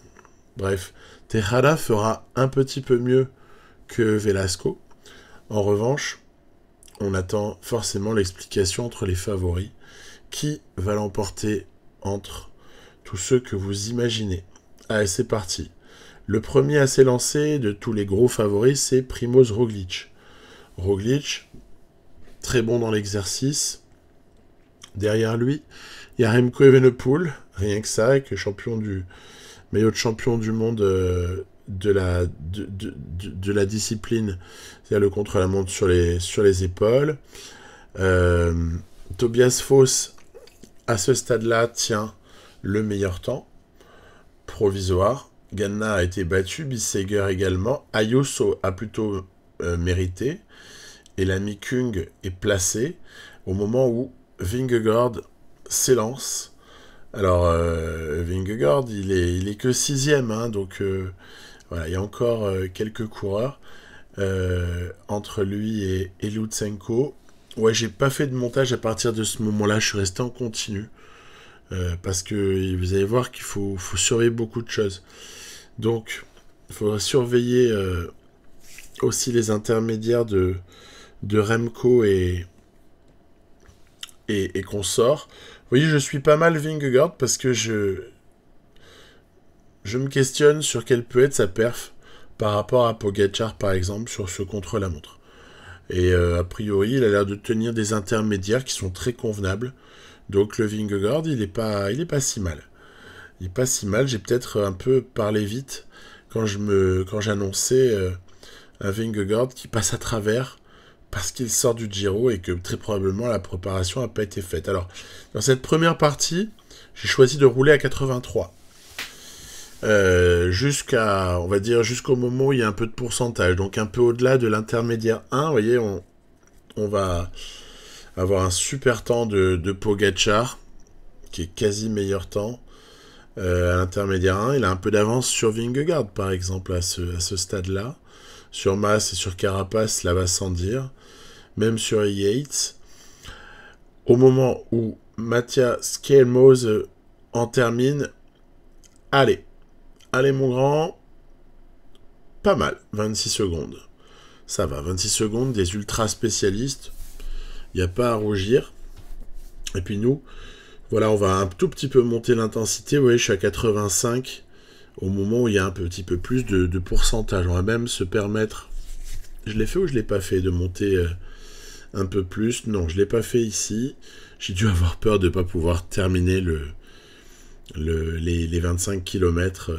Speaker 1: Bref, Tejada fera un petit peu mieux que Velasco. En revanche, on attend forcément l'explication entre les favoris. Qui va l'emporter entre tous ceux que vous imaginez? Allez, c'est parti. Le premier à s'élancer de tous les gros favoris, c'est Primož Roglič. Roglič, très bon dans l'exercice. Derrière lui, il y a Remco Evenepoel, rien que ça, avec le maillot de champion du monde de la discipline, c'est-à-dire le contre-la-montre sur les épaules. Tobias Foss, à ce stade-là, tient le meilleur temps provisoire. Ganna a été battu, Bissegger également. Ayuso a plutôt mérité. Et l'ami Kung est placé au moment où Vingegaard s'élance. Alors, Vingegaard, il est que 6e, hein, donc voilà, il y a encore quelques coureurs entre lui et Lutsenko. Ouais, j'ai pas fait de montage à partir de ce moment-là, je suis resté en continu. Parce que vous allez voir qu'il faut surveiller beaucoup de choses. Donc, il faudra surveiller aussi les intermédiaires de Remco et consorts. Oui, je suis pas mal Vingegaard parce que je me questionne sur quelle peut être sa perf par rapport à Pogačar, par exemple, sur ce contre-la-montre. Et a priori, il a l'air de tenir des intermédiaires qui sont très convenables. Donc le Vingegaard, il est pas si mal. Il est pas si mal. J'ai peut-être un peu parlé vite quand j'annonçais un Vingegaard qui passe à travers parce qu'il sort du Giro et que très probablement la préparation n'a pas été faite. Alors, dans cette première partie, j'ai choisi de rouler à 83. On va dire, jusqu'au moment où il y a un peu de pourcentage. Donc un peu au-delà de l'intermédiaire 1, vous voyez, on va avoir un super temps de Pogačar, qui est quasi meilleur temps. À l'intermédiaire 1, il a un peu d'avance sur Vingegaard, par exemple, à ce stade-là. Sur Mas et sur Carapace, là va sans dire. Même sur Yates. Au moment où Mattia Skelmose en termine, allez mon grand, pas mal, 26 secondes. Ça va, 26 secondes, des ultra spécialistes, il n'y a pas à rougir. Et puis nous, voilà, on va un tout petit peu monter l'intensité. Vous voyez, je suis à 85 au moment où il y a un petit peu plus de pourcentage. On va même se permettre, je l'ai fait ou je ne l'ai pas fait, de monter un peu plus. Non, je ne l'ai pas fait ici. J'ai dû avoir peur de ne pas pouvoir terminer les 25 km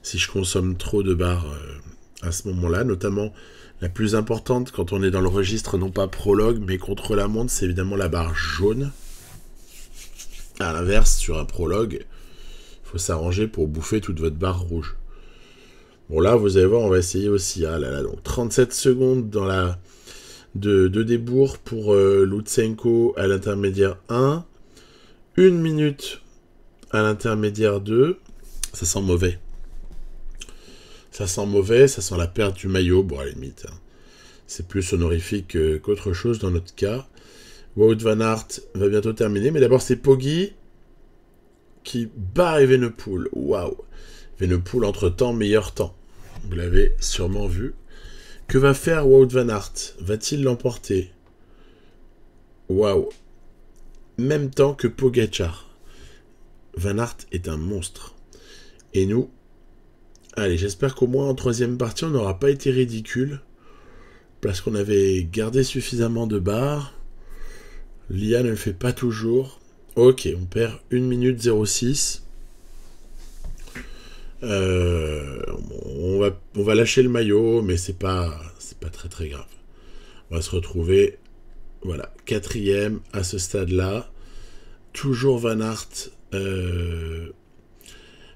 Speaker 1: si je consomme trop de barres à ce moment-là, notamment la plus importante quand on est dans le registre, non pas prologue, mais contre la montre, c'est évidemment la barre jaune. À l'inverse, sur un prologue, il faut s'arranger pour bouffer toute votre barre rouge. Bon là, vous allez voir, on va essayer aussi. Ah là là, donc 37 secondes de débours pour Lutsenko à l'intermédiaire 1. 1 minute à l'intermédiaire 2. Ça sent mauvais. Ça sent la perte du maillot. Bon, à la limite, hein. C'est plus honorifique qu'autre chose dans notre cas. Wout van Aert va bientôt terminer, mais d'abord c'est Poggi qui bat Evenepoel. Waouh! Evenepoel entre-temps, meilleur temps. Vous l'avez sûrement vu. Que va faire Wout van Aert? Va-t-il l'emporter? Waouh! Même temps que Pogačar. Van Aert est un monstre. Et nous, allez, j'espère qu'au moins en troisième partie, on n'aura pas été ridicule. Parce qu'on avait gardé suffisamment de barres. L'IA ne le fait pas toujours. Ok, on perd 1 minute 06. On va lâcher le maillot, mais c'est pas très très grave. On va se retrouver, voilà, 4e à ce stade-là. Toujours Van Aert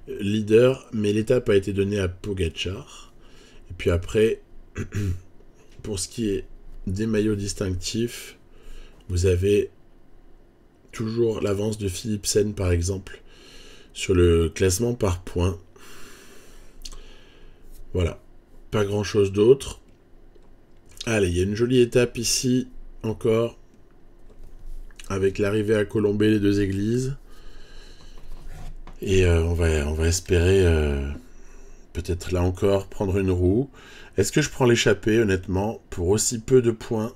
Speaker 1: leader, mais l'étape a été donnée à Pogačar. Et puis après, pour ce qui est des maillots distinctifs, vous avez toujours l'avance de Philipsen, par exemple, sur le classement par points. Voilà, pas grand-chose d'autre. Allez, il y a une jolie étape ici, encore, avec l'arrivée à Colombey, les deux églises. Et on va espérer, peut-être là encore, prendre une roue. Est-ce que je prends l'échappée, honnêtement, pour aussi peu de points?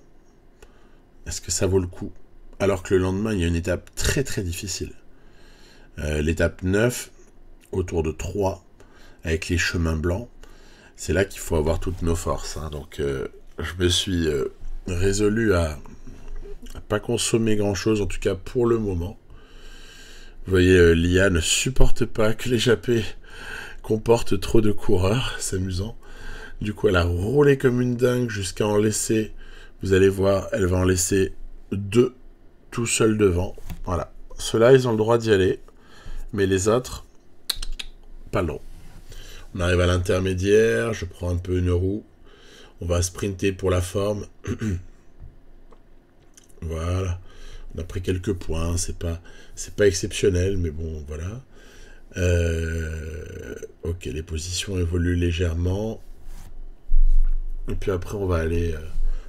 Speaker 1: Est-ce que ça vaut le coup? Alors que le lendemain, il y a une étape très très difficile. L'étape 9, autour de 3, avec les chemins blancs. C'est là qu'il faut avoir toutes nos forces. Hein. Donc je me suis résolu à pas consommer grand-chose, en tout cas pour le moment. Vous voyez, l'IA ne supporte pas que l'échappée comporte trop de coureurs. C'est amusant. Du coup, elle a roulé comme une dingue jusqu'à en laisser... Vous allez voir, elle va en laisser 2 tout seul devant. Voilà. Ceux-là, ils ont le droit d'y aller. Mais les autres, pas le droit. On arrive à l'intermédiaire. Je prends un peu une roue. On va sprinter pour la forme. Voilà. On a pris quelques points. C'est pas exceptionnel, mais bon, voilà. Ok, les positions évoluent légèrement. Et puis après, on va aller...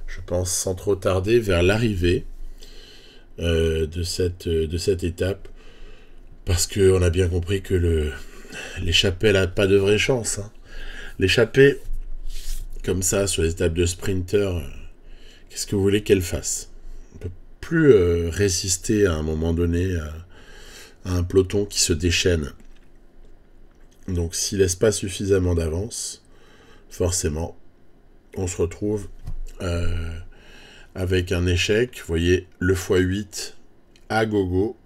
Speaker 1: je pense sans trop tarder, vers l'arrivée de cette étape, parce qu'on a bien compris que l'échappée n'a pas de vraie chance. Hein. L'échappée, comme ça, sur les étapes de sprinter, qu'est-ce que vous voulez qu'elle fasse? On ne peut plus résister à un moment donné à un peloton qui se déchaîne. Donc s'il laisse pas suffisamment d'avance, forcément, on se retrouve avec un échec. Vous voyez, le x8 à gogo.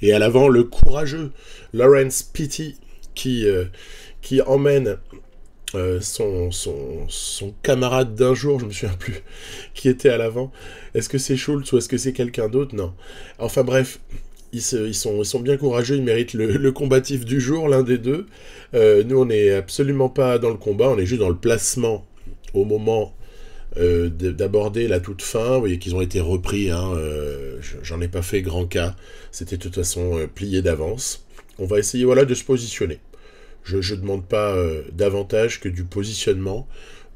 Speaker 1: Et à l'avant, le courageux Lawrence Petty qui emmène son camarade d'un jour, je me souviens plus, qui était à l'avant. Est-ce que c'est Schultz ou est-ce que c'est quelqu'un d'autre? Non. Enfin bref, ils sont bien courageux, ils méritent le combatif du jour, l'un des deux. Nous, on n'est absolument pas dans le combat, on est juste dans le placement au moment d'aborder la toute fin. Vous voyez qu'ils ont été repris, hein, j'en ai pas fait grand cas, c'était de toute façon plié d'avance. On va essayer de se positionner. Je ne demande pas davantage que du positionnement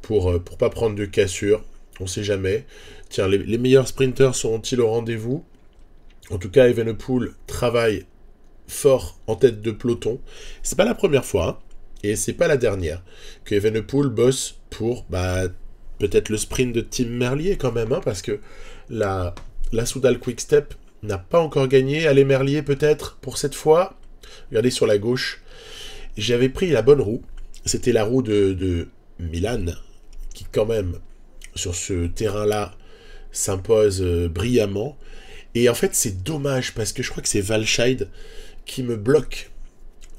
Speaker 1: pour pas prendre de cassure. On ne sait jamais. Tiens, les meilleurs sprinters seront-ils au rendez-vous? En tout cas, Evenepoel travaille fort en tête de peloton. C'est pas la première fois, hein, et c'est pas la dernière, que Evenepoel bosse pour peut-être le sprint de Tim Merlier quand même, hein, parce que la Soudal Quick-Step n'a pas encore gagné. Allez, Merlier peut-être pour cette fois. Regardez sur la gauche. J'avais pris la bonne roue. C'était la roue de Milan, qui quand même, sur ce terrain-là, s'impose brillamment. Et en fait, c'est dommage, parce que je crois que c'est Walscheid qui me bloque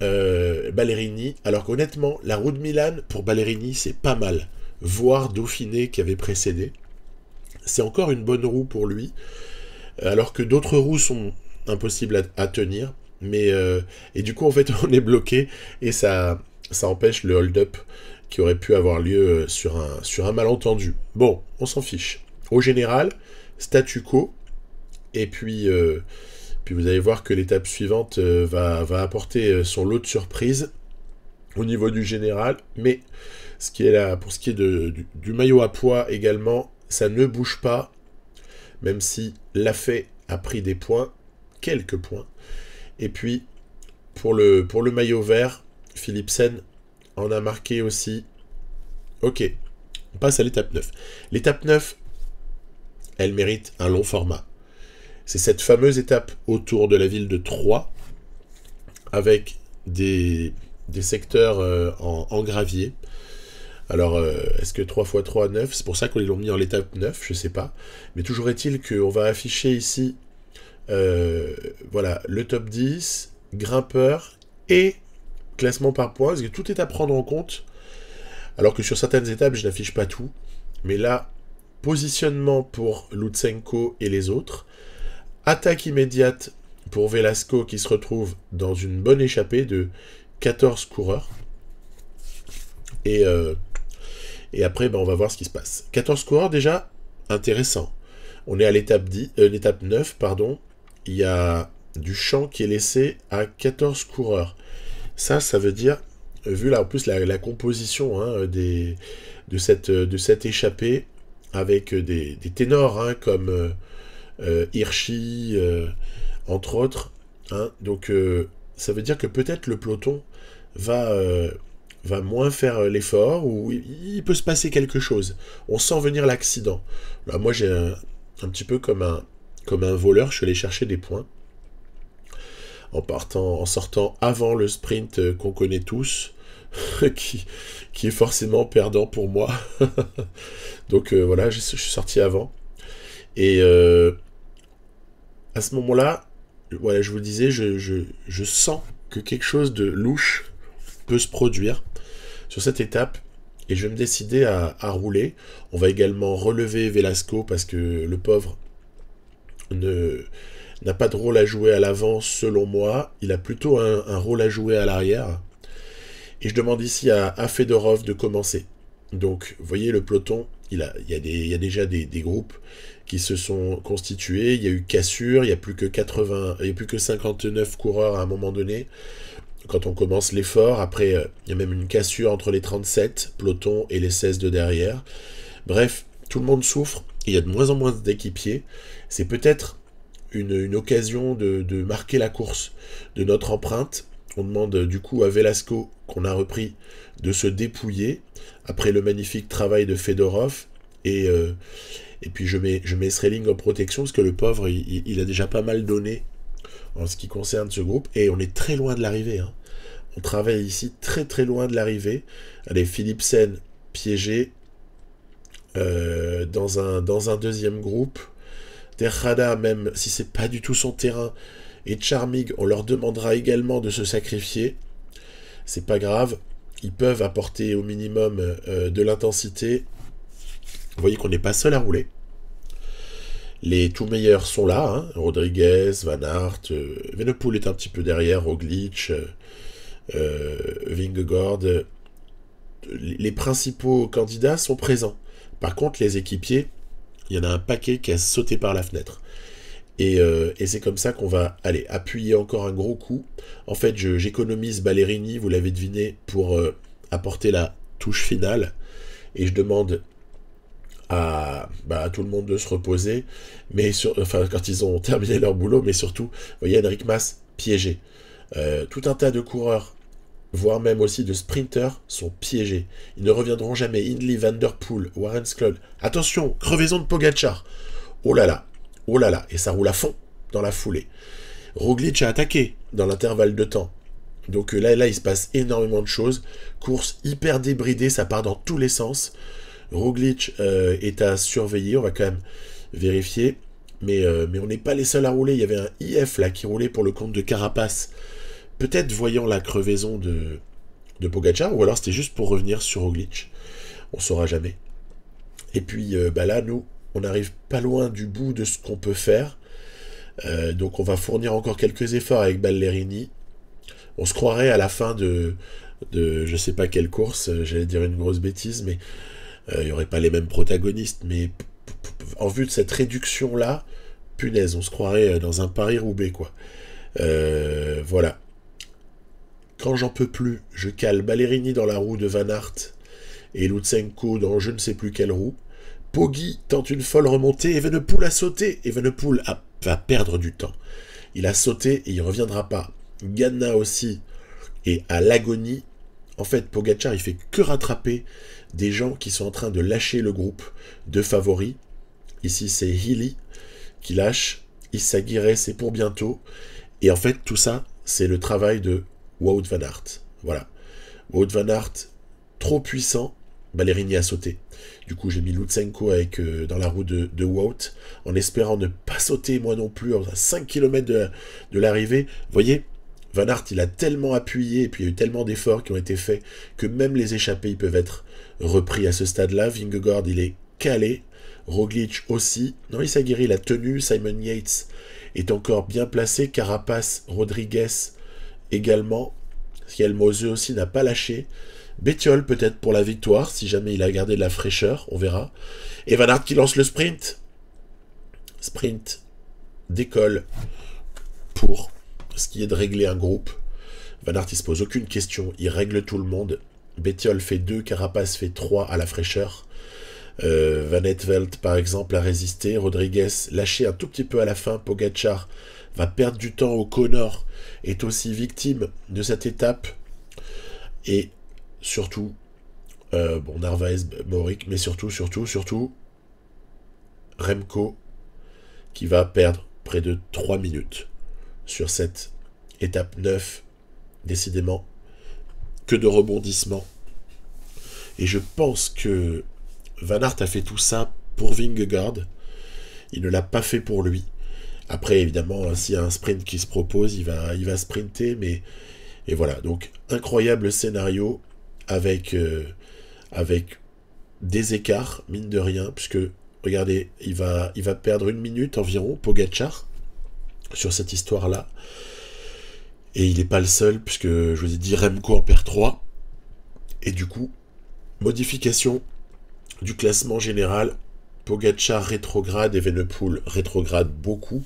Speaker 1: Ballerini. Alors qu'honnêtement, la roue de Milan, pour Ballerini, c'est pas mal. Voire Dauphiné qui avait précédé. C'est encore une bonne roue pour lui. Alors que d'autres roues sont impossibles à tenir. Mais et du coup en fait on est bloqué et ça empêche le hold-up qui aurait pu avoir lieu sur un malentendu. Bon, on s'en fiche. Au général, statu quo, et puis vous allez voir que l'étape suivante va apporter son lot de surprises au niveau du général, mais pour ce qui est du maillot à poids également, ça ne bouge pas, même si Lafay a pris des points, quelques points. Et puis, pour le maillot vert, Philipsen en a marqué aussi. Ok, on passe à l'étape 9. L'étape 9, elle mérite un long format. C'est cette fameuse étape autour de la ville de Troyes, avec des secteurs en gravier. Alors, est-ce que 3 x 3, 9? C'est pour ça qu'on l'ont mis en l'étape 9, je sais pas. Mais toujours est-il qu'on va afficher ici le top 10, grimpeur et classement par points, parce que tout est à prendre en compte, alors que sur certaines étapes, je n'affiche pas tout. Mais là, positionnement pour Lutsenko et les autres, attaque immédiate pour Velasco qui se retrouve dans une bonne échappée de 14 coureurs. Et après, on va voir ce qui se passe. 14 coureurs déjà, intéressant. On est à l'étape 9, pardon. Il y a du champ qui est laissé à 14 coureurs. Ça veut dire, vu là en plus la composition de cette échappée, avec des ténors comme Hirschi, entre autres. Donc ça veut dire que peut-être le peloton va moins faire l'effort, ou il peut se passer quelque chose. On sent venir l'accident. Là, moi, j'ai un petit peu comme un voleur, je suis allé chercher des points en sortant avant le sprint qu'on connaît tous, qui est forcément perdant pour moi. Donc voilà, je suis sorti avant. Et à ce moment-là, voilà, je vous le disais, je sens que quelque chose de louche peut se produire sur cette étape, et je vais me décider à rouler. On va également relever Velasco, parce que le pauvre n'a pas de rôle à jouer à l'avant selon moi, il a plutôt un rôle à jouer à l'arrière, et je demande ici à Fedorov de commencer. Donc vous voyez le peloton, il y a déjà des groupes qui se sont constitués, il y a eu cassure, il n'y a plus que 59 coureurs à un moment donné, quand on commence l'effort. Après, il y a même une cassure entre les 37 pelotons et les 16 de derrière. Bref, tout le monde souffre, il y a de moins en moins d'équipiers. C'est peut-être une occasion de marquer la course de notre empreinte. On demande du coup à Velasco, qu'on a repris, de se dépouiller, après le magnifique travail de Fedorov. Et puis je mets Sreling en protection, parce que le pauvre, il a déjà pas mal donné en ce qui concerne ce groupe, et on est très loin de l'arrivée. Hein. On travaille ici très très loin de l'arrivée. Allez, Philipsen piégé dans un deuxième groupe. Tejada, même si c'est pas du tout son terrain, et Charmig, on leur demandera également de se sacrifier. C'est pas grave, ils peuvent apporter au minimum de l'intensité. Vous voyez qu'on n'est pas seul à rouler. Les tout meilleurs sont là, hein. Rodriguez, Van Aert, Evenepoel est un petit peu derrière, Roglic, Vingegaard. Les principaux candidats sont présents. Par contre, les équipiers, il y en a un paquet qui a sauté par la fenêtre. Et c'est comme ça qu'on va aller appuyer encore un gros coup. En fait, j'économise Ballerini, vous l'avez deviné, pour apporter la touche finale. Et je demande à tout le monde de se reposer, mais quand ils ont terminé leur boulot, mais surtout, vous voyez, Enric Mas piégé. Tout un tas de coureurs, voire même aussi de sprinters, sont piégés. Ils ne reviendront jamais. Hindley, Van Der Poel, Warren Scloll. Attention, crevaison de Pogacar. Oh là là, et ça roule à fond dans la foulée. Roglic a attaqué dans l'intervalle de temps. Donc là, il se passe énormément de choses. Course hyper débridée, ça part dans tous les sens. Roglic est à surveiller, on va quand même vérifier. Mais on n'est pas les seuls à rouler. Il y avait un IF là qui roulait pour le compte de Carapace. Peut-être voyant la crevaison de Pogacar, ou alors c'était juste pour revenir sur Roglic. On saura jamais. Et puis là, nous, on n'arrive pas loin du bout de ce qu'on peut faire. Donc on va fournir encore quelques efforts avec Ballerini. On se croirait à la fin de je sais pas quelle course, j'allais dire une grosse bêtise, mais il n'y aurait pas les mêmes protagonistes. Mais en vue de cette réduction-là, punaise, on se croirait dans un Paris-Roubaix, quoi. Voilà. Quand j'en peux plus, je cale Ballerini dans la roue de Van Aert et Lutsenko dans je ne sais plus quelle roue. Poggi tente une folle remontée, Evenepoel a sauté. Evenepoel va perdre du temps. Il a sauté et il ne reviendra pas. Ganna aussi est à l'agonie. En fait, Pogacar, il fait que rattraper des gens qui sont en train de lâcher le groupe de favoris. Ici, c'est Healy qui lâche. Issa Guiré, c'est pour bientôt. Et en fait, tout ça, c'est le travail de Wout van Aert. Voilà. Wout van Aert, trop puissant. Ballerini a sauté. Du coup, j'ai mis Lutsenko dans la roue de Wout, en espérant ne pas sauter moi non plus, à 5 km de l'arrivée. Vous voyez, Van Aert, il a tellement appuyé, et puis il y a eu tellement d'efforts qui ont été faits, que même les échappés, ils peuvent être repris à ce stade-là. Vingegaard, il est calé. Roglic aussi. Non, il s'est guéri, il a tenu. Simon Yates est encore bien placé. Carapace, Rodriguez également. Mose aussi n'a pas lâché. Bettiol peut-être pour la victoire, si jamais il a gardé de la fraîcheur, on verra. Et Van Aert qui lance le sprint. Sprint décolle pour ce qui est de régler un groupe. Van Aert, il se pose aucune question, il règle tout le monde. Bettiol fait 2, Carapace fait 3 à la fraîcheur. Van Eetvelt, par exemple, a résisté. Rodriguez lâché un tout petit peu à la fin. Pogacar va perdre du temps. O'Connor est aussi victime de cette étape. Et surtout, Narvaez, Boric, mais surtout, Remco, qui va perdre près de 3 minutes sur cette étape 9. Décidément, que de rebondissements. Et je pense que Van Aert a fait tout ça pour Vingegaard. Il ne l'a pas fait pour lui. Après, évidemment, s'il y a un sprint qui se propose, il va sprinter, mais... Et voilà, donc incroyable scénario avec des écarts, mine de rien, puisque, regardez, il va perdre 1 minute environ, Pogacar, sur cette histoire-là. Et il n'est pas le seul, puisque, je vous ai dit, Remco en perd 3. Et du coup, modification du classement général. Pogacar rétrograde, Evenepoel rétrograde beaucoup.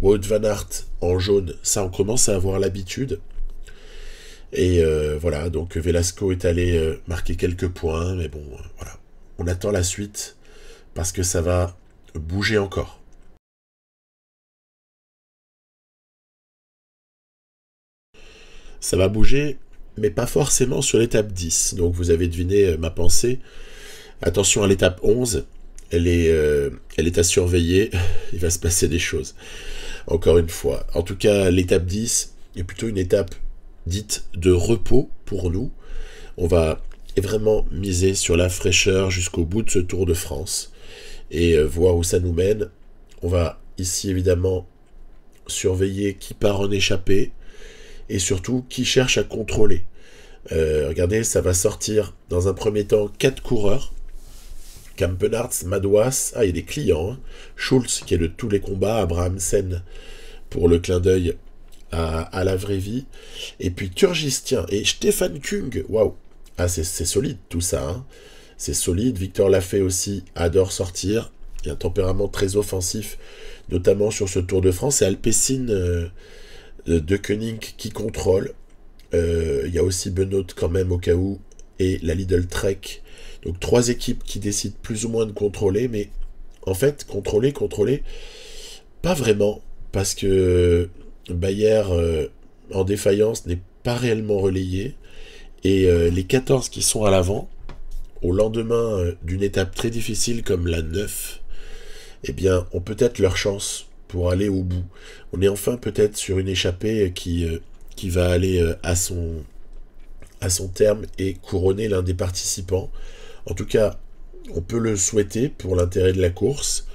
Speaker 1: Wout van Aert en jaune, ça on commence à avoir l'habitude. Et voilà, donc Velasco est allé marquer quelques points, mais bon, voilà. On attend la suite, parce que ça va bouger encore. Ça va bouger, mais pas forcément sur l'étape 10. Donc vous avez deviné ma pensée. Attention à l'étape 11. elle est à surveiller. Il va se passer des choses. Encore une fois. En tout cas, l'étape 10 est plutôt une étape dite de repos pour nous. On va vraiment miser sur la fraîcheur jusqu'au bout de ce Tour de France et voir où ça nous mène. On va ici évidemment surveiller qui part en échappée et surtout qui cherche à contrôler. Regardez, ça va sortir dans un premier temps 4 coureurs. Campenarts, Madouas, il y a des clients. Hein. Schulz qui est de tous les combats, Abrahamsen pour le clin d'œil à la vraie vie. Et puis Turgis, et Stefan Kung, waouh. Ah, c'est solide tout ça. Hein. C'est solide. Victor Lafay aussi adore sortir. Il y a un tempérament très offensif, notamment sur ce Tour de France. C'est Alpecin de Koenig qui contrôle. Il y a aussi Benoît quand même au cas où. Et la Lidl Trek. Donc 3 équipes qui décident plus ou moins de contrôler. Mais en fait, contrôler, pas vraiment. Parce que Bayer en défaillance n'est pas réellement relayé. Et les 14 qui sont à l'avant, au lendemain d'une étape très difficile comme la 9, eh bien, ont peut-être leur chance pour aller au bout. On est enfin peut-être sur une échappée qui va aller à son terme et couronner l'un des participants. En tout cas, on peut le souhaiter pour l'intérêt de la course.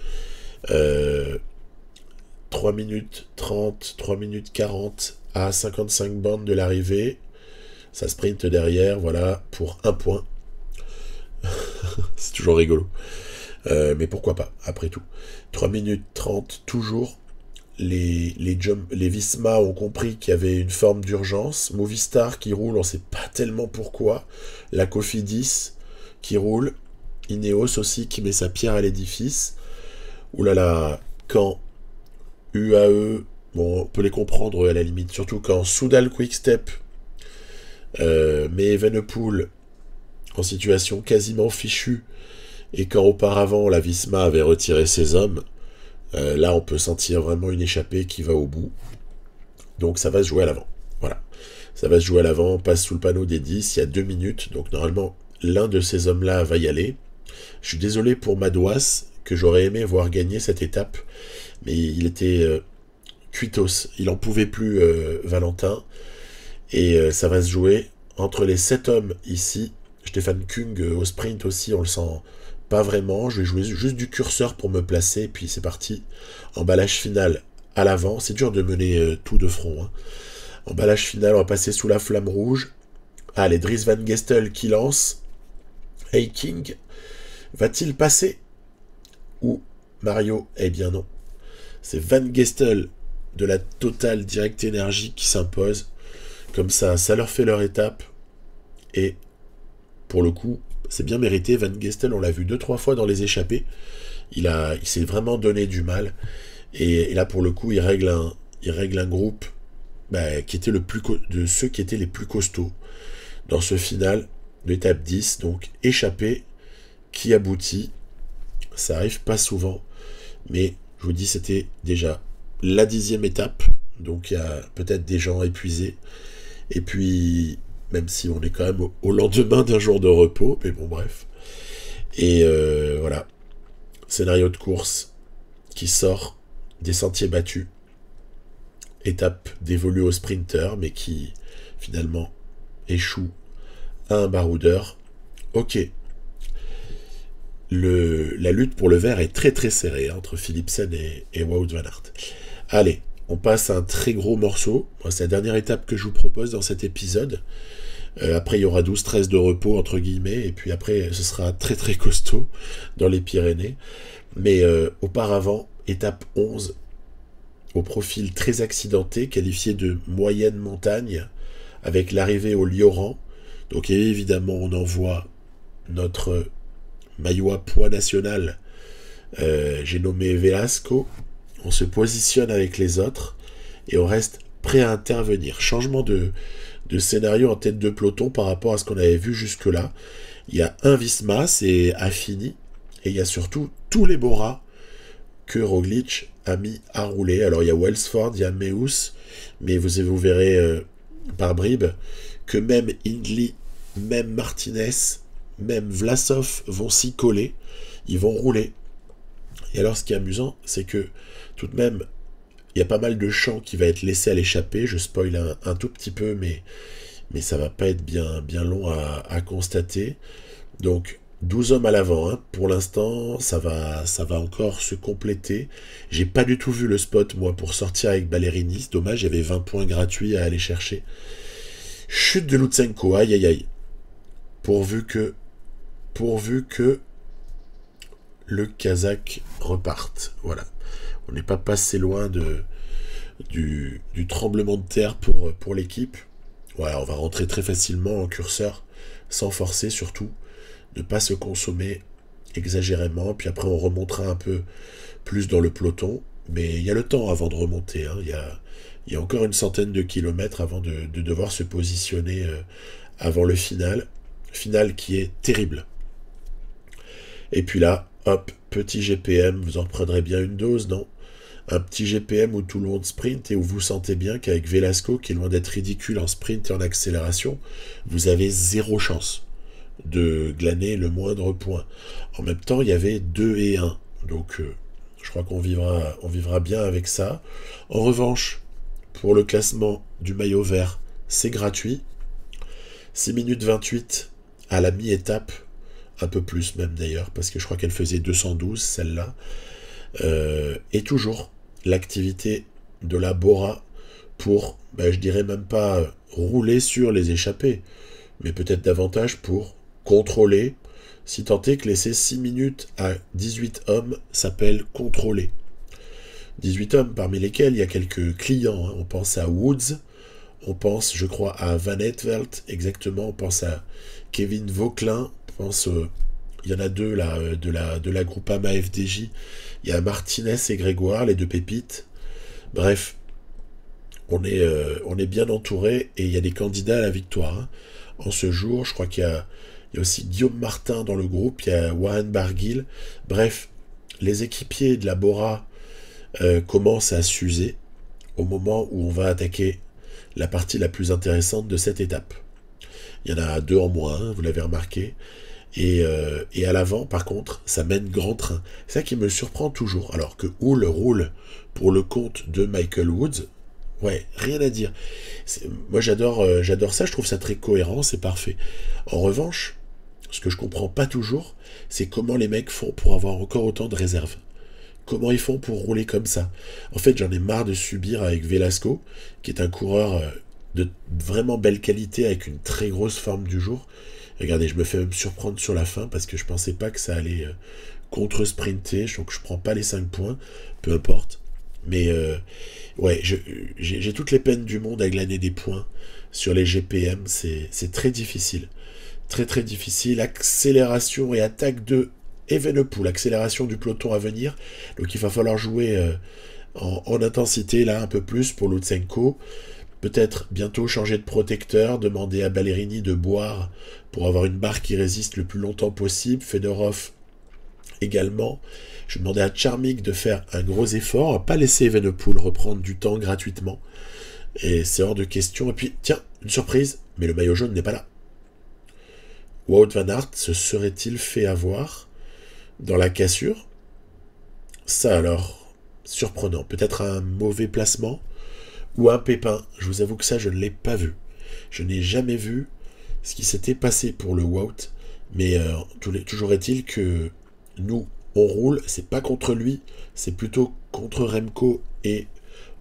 Speaker 1: 3 minutes 30, 3 minutes 40 à 55 bandes de l'arrivée. Ça sprint derrière, voilà, pour 1 point. C'est toujours rigolo. Mais pourquoi pas, après tout. 3 minutes 30, toujours. Les Visma ont compris qu'il y avait une forme d'urgence. Movistar qui roule, on ne sait pas tellement pourquoi. La Cofidis qui roule. Ineos aussi qui met sa pierre à l'édifice. Oulala, quand UAE, bon, on peut les comprendre à la limite, surtout quand Soudal Quickstep met Evenepoel en situation quasiment fichue et quand auparavant la Visma avait retiré ses hommes, là on peut sentir vraiment une échappée qui va au bout. Donc ça va se jouer à l'avant. Voilà. Ça va se jouer à l'avant, on passe sous le panneau des 10, il y a 2 minutes, donc normalement l'un de ces hommes-là va y aller. Je suis désolé pour Madouas, que j'aurais aimé voir gagner cette étape, mais il était cuitos, il en pouvait plus Valentin. Et ça va se jouer entre les 7 hommes ici. Stefan Kung au sprint aussi, on le sent pas vraiment. Je vais jouer juste du curseur pour me placer. Puis c'est parti. Emballage final à l'avant. C'est dur de mener tout de front. Hein. Emballage final, on va passer sous la flamme rouge. Allez, Dries Van Gestel qui lance. Hey King, va-t-il passer? Ou Mario? Eh bien non. C'est Van Gestel de la Total Direct Energy qui s'impose. Comme ça leur fait leur étape. Et pour le coup, c'est bien mérité. Van Gestel, on l'a vu 2-3 fois dans les échappées. Il s'est vraiment donné du mal. Et là, pour le coup, il règle un groupe qui était de ceux qui étaient les plus costauds dans ce final de l'étape 10. Donc, échappée qui aboutit. Ça arrive pas souvent. Mais je vous dis, c'était déjà la 10e étape. Donc, il y a peut-être des gens épuisés. Et puis, même si on est quand même au lendemain d'un jour de repos, mais bon, bref. Et voilà. Scénario de course qui sort des sentiers battus. Étape dévolue aux sprinters, mais qui, finalement, échoue à un baroudeur. Ok. La lutte pour le vert est très très serrée entre Philipsen et Wout van Aert. Allez. On passe à un très gros morceau. C'est la dernière étape que je vous propose dans cet épisode. Après, il y aura 12-13 de repos, entre guillemets. Et puis après, ce sera très très costaud dans les Pyrénées. Mais auparavant, étape 11, au profil très accidenté, qualifié de moyenne montagne, avec l'arrivée au Lioran. Donc évidemment, on envoie notre maillot à poids national. J'ai nommé Velasco. On se positionne avec les autres et on reste prêt à intervenir. Changement de scénario en tête de peloton par rapport à ce qu'on avait vu jusque-là. Il y a un Visma, c'est Affini, et il y a surtout tous les Bora que Roglic a mis à rouler. Alors il y a Welsford, il y a Meus, mais vous verrez par bribes que même Hindley, même Martinez, même Vlasov vont s'y coller. Ils vont rouler. Et alors ce qui est amusant, c'est que tout de même, il y a pas mal de champs qui va être laissé à l'échappée. Je spoil un tout petit peu, mais ça va pas être bien long à constater. Donc 12 hommes à l'avant, hein. Pour l'instant, ça va encore se compléter. J'ai pas du tout vu le spot, moi, pour sortir avec Ballerini. C'est dommage, il y avait 20 points gratuits à aller chercher. Chute de Lutsenko, aïe aïe aïe. Pourvu que le Kazakh reparte. Voilà. On n'est pas passé loin du tremblement de terre pour l'équipe. Voilà, on va rentrer très facilement en curseur, sans forcer surtout. Ne pas se consommer exagérément, puis après on remontera un peu plus dans le peloton, mais il y a le temps avant de remonter, hein. Il y a encore une centaine de kilomètres avant de devoir se positionner avant le final qui est terrible. Et puis là, hop, petit GPM, vous en prendrez bien une dose, non? Un petit GPM où tout le monde sprint et où vous sentez bien qu'avec Velasco, qui est loin d'être ridicule en sprint et en accélération, vous avez zéro chance de glaner le moindre point. En même temps, il y avait 2 et 1. Donc, je crois qu'on vivra bien avec ça. En revanche, pour le classement du maillot vert, c'est gratuit. 6 minutes 28 à la mi-étape. Un peu plus même d'ailleurs, parce que je crois qu'elle faisait 212, celle-là. Et toujours l'activité de la Bora pour, je dirais même pas rouler sur les échappées, mais peut-être davantage pour contrôler, si tant est que laisser 6 minutes à 18 hommes s'appelle contrôler. 18 hommes parmi lesquels il y a quelques clients, hein. On pense à Woods, on pense, je crois, à Van Etvelt, exactement, on pense à Kevin Vauquelin, on pense, il y en a deux là, de la Groupama FDJ, il y a Martinez et Grégoire, les deux pépites. Bref, on est bien entouré et il y a des candidats à la victoire, hein. En ce jour, je crois qu'il y a aussi Guillaume Martin dans le groupe, il y a Warren Barguil. Bref, les équipiers de la Bora commencent à s'user au moment où on va attaquer la partie la plus intéressante de cette étape. Il y en a 2 en moins, hein, vous l'avez remarqué. Et à l'avant, par contre, ça mène grand train. C'est ça qui me surprend toujours. Alors que Hull roule pour le compte de Michael Woods, ouais, rien à dire. Moi, j'adore ça, je trouve ça très cohérent, c'est parfait. En revanche, ce que je comprends pas toujours, c'est comment les mecs font pour avoir encore autant de réserves. Comment ils font pour rouler comme ça? En fait, j'en ai marre de subir avec Velasco, qui est un coureur de vraiment belle qualité, avec une très grosse forme du jour. Regardez, je me fais même surprendre sur la fin, parce que je pensais pas que ça allait contre-sprinter, donc je prends pas les 5 points, peu importe. Mais ouais, j'ai toutes les peines du monde à glaner des points sur les GPM, c'est très difficile. Très très difficile. Accélération et attaque de Evenepoel, accélération du peloton à venir. Donc il va falloir jouer en intensité là un peu plus pour Lutsenko. Peut-être bientôt changer de protecteur, demander à Ballerini de boire pour avoir une barre qui résiste le plus longtemps possible. Fedorov également. Je demandais à Charmik de faire un gros effort, pas laisser Evenepoel reprendre du temps gratuitement. Et c'est hors de question. Et puis, tiens, une surprise, mais le maillot jaune n'est pas là. Wout van Aert se serait-il fait avoir dans la cassure? Ça alors, surprenant. Peut-être un mauvais placement ou un pépin. Je vous avoue que ça, je ne l'ai pas vu. Je n'ai jamais vu ce qui s'était passé pour le Wout. Mais toujours est-il que nous, on roule. C'est pas contre lui, c'est plutôt contre Remco et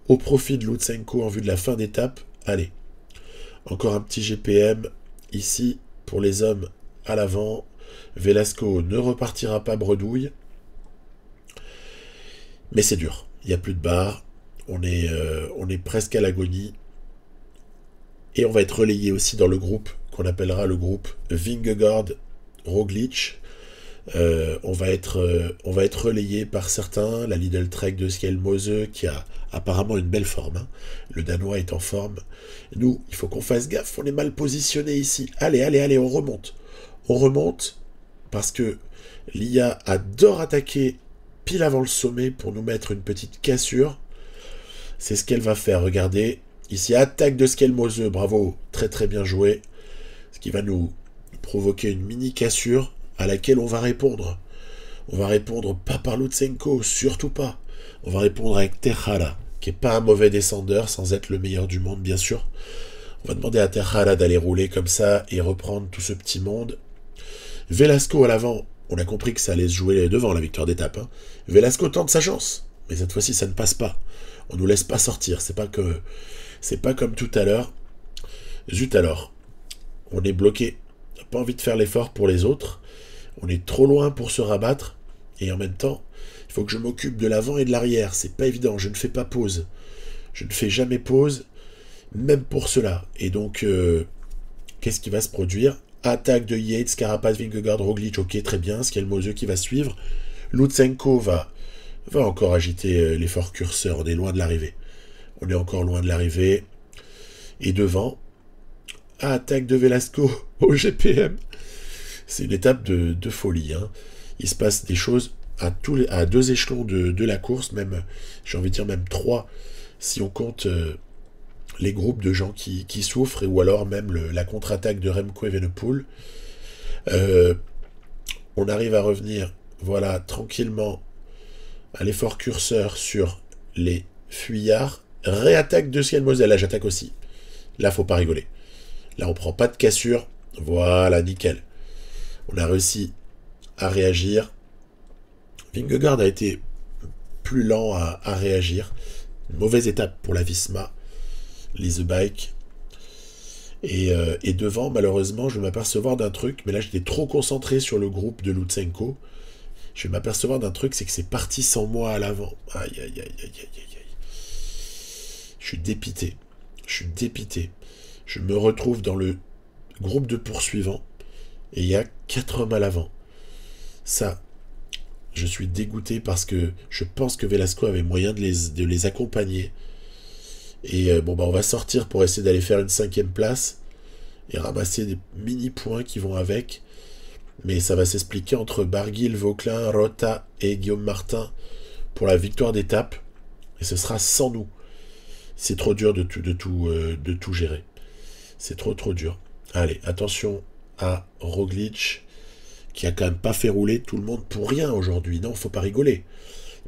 Speaker 1: au profit de Lutsenko en vue de la fin d'étape. Allez, encore un petit GPM ici pour les hommes à l'avant. Velasco ne repartira pas bredouille. Mais c'est dur. Il n'y a plus de barre. On est presque à l'agonie. Et on va être relayé aussi dans le groupe qu'on appellera le groupe Vingegaard-Roglic. On va être relayé par certains. La Lidl Trek de Skelmose qui a apparemment une belle forme, hein. Le Danois est en forme. Nous, il faut qu'on fasse gaffe. On est mal positionné ici. Allez, on remonte. On remonte parce que l'IA adore attaquer pile avant le sommet pour nous mettre une petite cassure. C'est ce qu'elle va faire. Regardez, ici, attaque de Skelmose. Bravo, très très bien joué. Ce qui va nous provoquer une mini cassure à laquelle on va répondre. On va répondre pas par Lutsenko, surtout pas. On va répondre avec Tejada, qui est pas un mauvais descendeur, sans être le meilleur du monde, bien sûr. On va demander à Tejada d'aller rouler comme ça et reprendre tout ce petit monde. Velasco à l'avant, on a compris que ça allait se jouer devant la victoire d'étape. Hein. Velasco tente sa chance, mais cette fois-ci ça ne passe pas. On nous laisse pas sortir, c'est pas comme tout à l'heure. Zut alors, on est bloqué. On n'a pas envie de faire l'effort pour les autres. On est trop loin pour se rabattre. Et en même temps, il faut que je m'occupe de l'avant et de l'arrière. C'est pas évident, je ne fais pas pause. Je ne fais jamais pause, même pour cela. Et donc, qu'est-ce qui va se produire? Attaque de Yates, Carapaz, Vingegaard, Roglic, ok, très bien. Skelmose qui va suivre. Lutsenko va encore agiter l'effort curseur. On est loin de l'arrivée. On est encore loin de l'arrivée. Et devant, attaque de Velasco au GPM. C'est une étape de folie. Hein. Il se passe des choses à 2 échelons de la course, même, j'ai envie de dire même 3, si on compte les groupes de gens qui souffrent, ou alors même la contre-attaque de Remco Evenepoel. On arrive à revenir, voilà, tranquillement à l'effort curseur sur les fuyards. Réattaque de Skelmose, là j'attaque aussi. Là, faut pas rigoler. Là, on prend pas de cassure. Voilà, nickel. On a réussi à réagir. Vingegaard a été plus lent à réagir. Une mauvaise étape pour la Visma. Lise Bike. Et devant, malheureusement, je vais m'apercevoir d'un truc. Mais là, j'étais trop concentré sur le groupe de Lutsenko. Je vais m'apercevoir d'un truc, c'est que c'est parti sans moi à l'avant. Aïe, aïe, aïe, aïe, aïe, aïe. Je suis dépité. Je me retrouve dans le groupe de poursuivants. Et il y a 4 hommes à l'avant. Ça, je suis dégoûté parce que je pense que Velasco avait moyen de les accompagner. Et on va sortir pour essayer d'aller faire une 5e place et ramasser des mini-points qui vont avec. Mais ça va s'expliquer entre Barguil, Vauclin, Rota et Guillaume Martin pour la victoire d'étape. Et ce sera sans nous. C'est trop dur de tout gérer. C'est trop dur. Allez, attention à Roglic, qui a quand même pas fait rouler tout le monde pour rien aujourd'hui. Non, faut pas rigoler.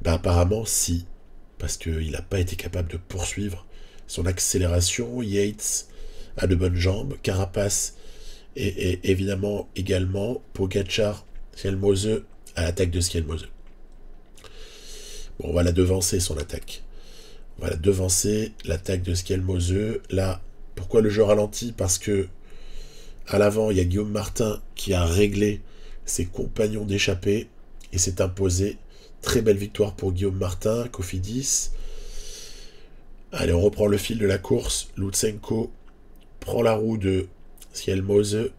Speaker 1: Apparemment, si. Parce qu'il n'a pas été capable de poursuivre son accélération. Yates a de bonnes jambes. Carapace et évidemment également Pogačar, Skelmose à l'attaque de Skelmose. Bon, on va la devancer, son attaque. On va la devancer, l'attaque de Skelmose. Là, pourquoi le jeu ralentit? Parce que à l'avant, il y a Guillaume Martin qui a réglé ses compagnons d'échappée et s'est imposé. Très belle victoire pour Guillaume Martin, Cofidis. Allez, on reprend le fil de la course. Lutsenko prend la roue de Skelmose.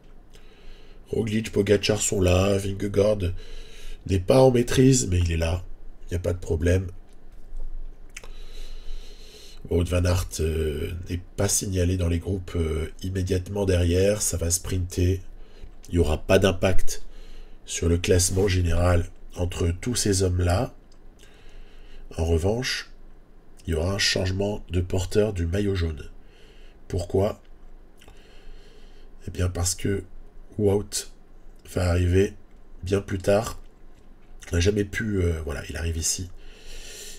Speaker 1: Roglic, Pogačar sont là. Vingegaard n'est pas en maîtrise, mais il est là. Il n'y a pas de problème. Wout van Aert n'est pas signalé dans les groupes immédiatement derrière. Ça va sprinter. Il n'y aura pas d'impact sur le classement général entre tous ces hommes-là. En revanche, il y aura un changement de porteur du maillot jaune. Pourquoi? Eh bien parce que Wout va arriver bien plus tard. Il n'a jamais pu... voilà, il arrive ici.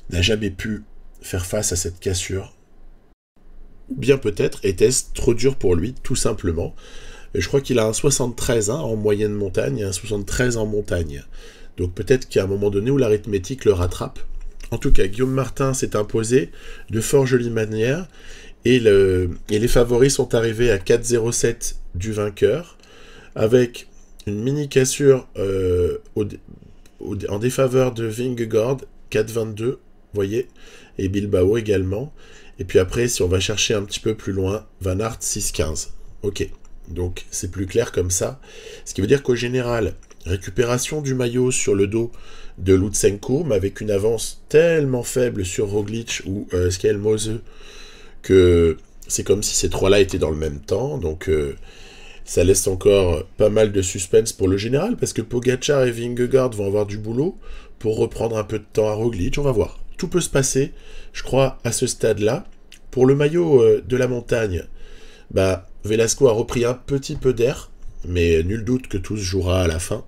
Speaker 1: Il n'a jamais pu faire face à cette cassure. Ou bien peut-être était-ce trop dur pour lui, tout simplement. Et je crois qu'il a un 73 en moyenne montagne et un 73 en montagne. Donc peut-être qu'à un moment donné où l'arithmétique le rattrape. En tout cas, Guillaume Martin s'est imposé de fort jolie manière. Et les favoris sont arrivés à 4,07 du vainqueur. Avec une mini cassure en défaveur de Vingegaard, 4,22, vous voyez, et Bilbao également. Et puis après, si on va chercher un petit peu plus loin, Van Aert 6,15. Ok, donc c'est plus clair comme ça. Ce qui veut dire qu'au général, récupération du maillot sur le dos de Lutsenko, mais avec une avance tellement faible sur Roglic ou Skelmose que c'est comme si ces trois-là étaient dans le même temps. Donc ça laisse encore pas mal de suspense pour le général, parce que Pogačar et Vingegaard vont avoir du boulot pour reprendre un peu de temps à Roglic. On va voir. Tout peut se passer, je crois, à ce stade-là. Pour le maillot de la montagne, Velasco a repris un petit peu d'air, mais nul doute que tout se jouera à la fin.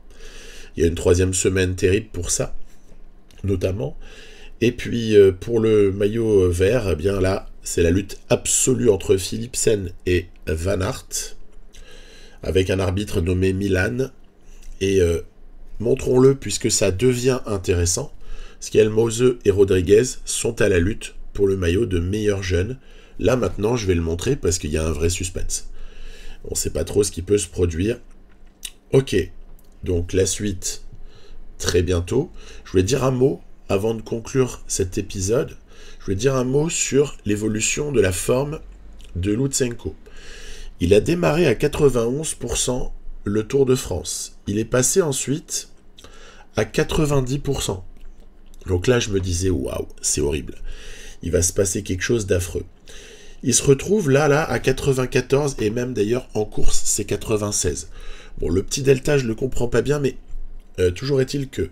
Speaker 1: Il y a une 3e semaine terrible pour ça, notamment. Et puis pour le maillot vert, eh bien là, c'est la lutte absolue entre Philipsen et Van Aert, avec un arbitre nommé Milan. Et montrons-le, puisque ça devient intéressant, Skelmose et Rodriguez sont à la lutte pour le maillot de meilleur jeune. Là maintenant, je vais le montrer parce qu'il y a un vrai suspense. On ne sait pas trop ce qui peut se produire. Ok, donc la suite, très bientôt. Je voulais dire un mot, avant de conclure cet épisode, je voulais dire un mot sur l'évolution de la forme de Lutsenko. Il a démarré à 91% le Tour de France. Il est passé ensuite à 90%. Donc là, je me disais, waouh, c'est horrible. Il va se passer quelque chose d'affreux. Il se retrouve là, à 94, et même d'ailleurs en course, c'est 96. Bon, le petit delta, je le comprends pas bien, mais toujours est-il que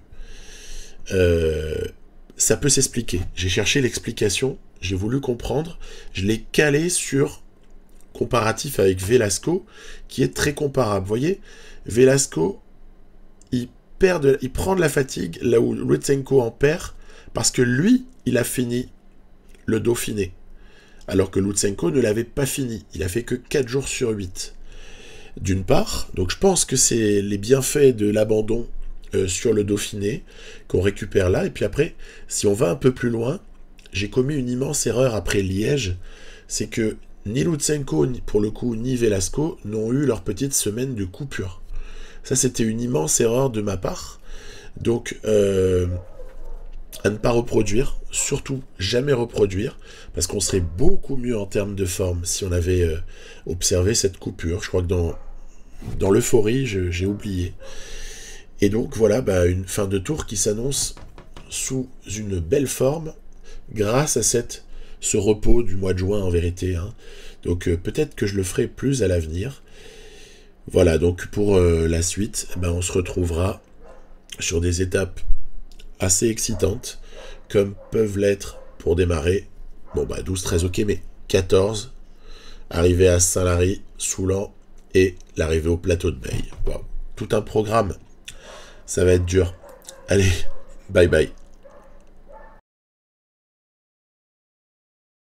Speaker 1: ça peut s'expliquer. J'ai cherché l'explication, j'ai voulu comprendre, je l'ai calé sur comparatif avec Velasco, qui est très comparable. Vous voyez, Velasco, il prend de la fatigue, là où Lutsenko en perd, parce que lui, il a fini le Dauphiné, alors que Lutsenko ne l'avait pas fini. Il a fait que 4 jours sur 8. D'une part, donc je pense que c'est les bienfaits de l'abandon sur le Dauphiné qu'on récupère là. Et puis après, si on va un peu plus loin, j'ai commis une immense erreur après Liège, c'est que ni Lutsenko, pour le coup, ni Velasco n'ont eu leur petite semaine de coupure. Ça, c'était une immense erreur de ma part. Donc, à ne pas reproduire, surtout jamais reproduire, parce qu'on serait beaucoup mieux en termes de forme si on avait observé cette coupure. Je crois que dans l'euphorie, j'ai oublié. Et donc voilà, une fin de tour qui s'annonce sous une belle forme grâce à ce repos du mois de juin en vérité. Hein. Donc peut-être que je le ferai plus à l'avenir. Voilà, donc pour la suite, on se retrouvera sur des étapes assez excitantes, comme peuvent l'être pour démarrer, 12-13 ok, mais 14, arrivée à Saint-Lary, Soulan, et l'arrivée au plateau de Beille. Wow. Tout un programme, ça va être dur. Allez, bye bye.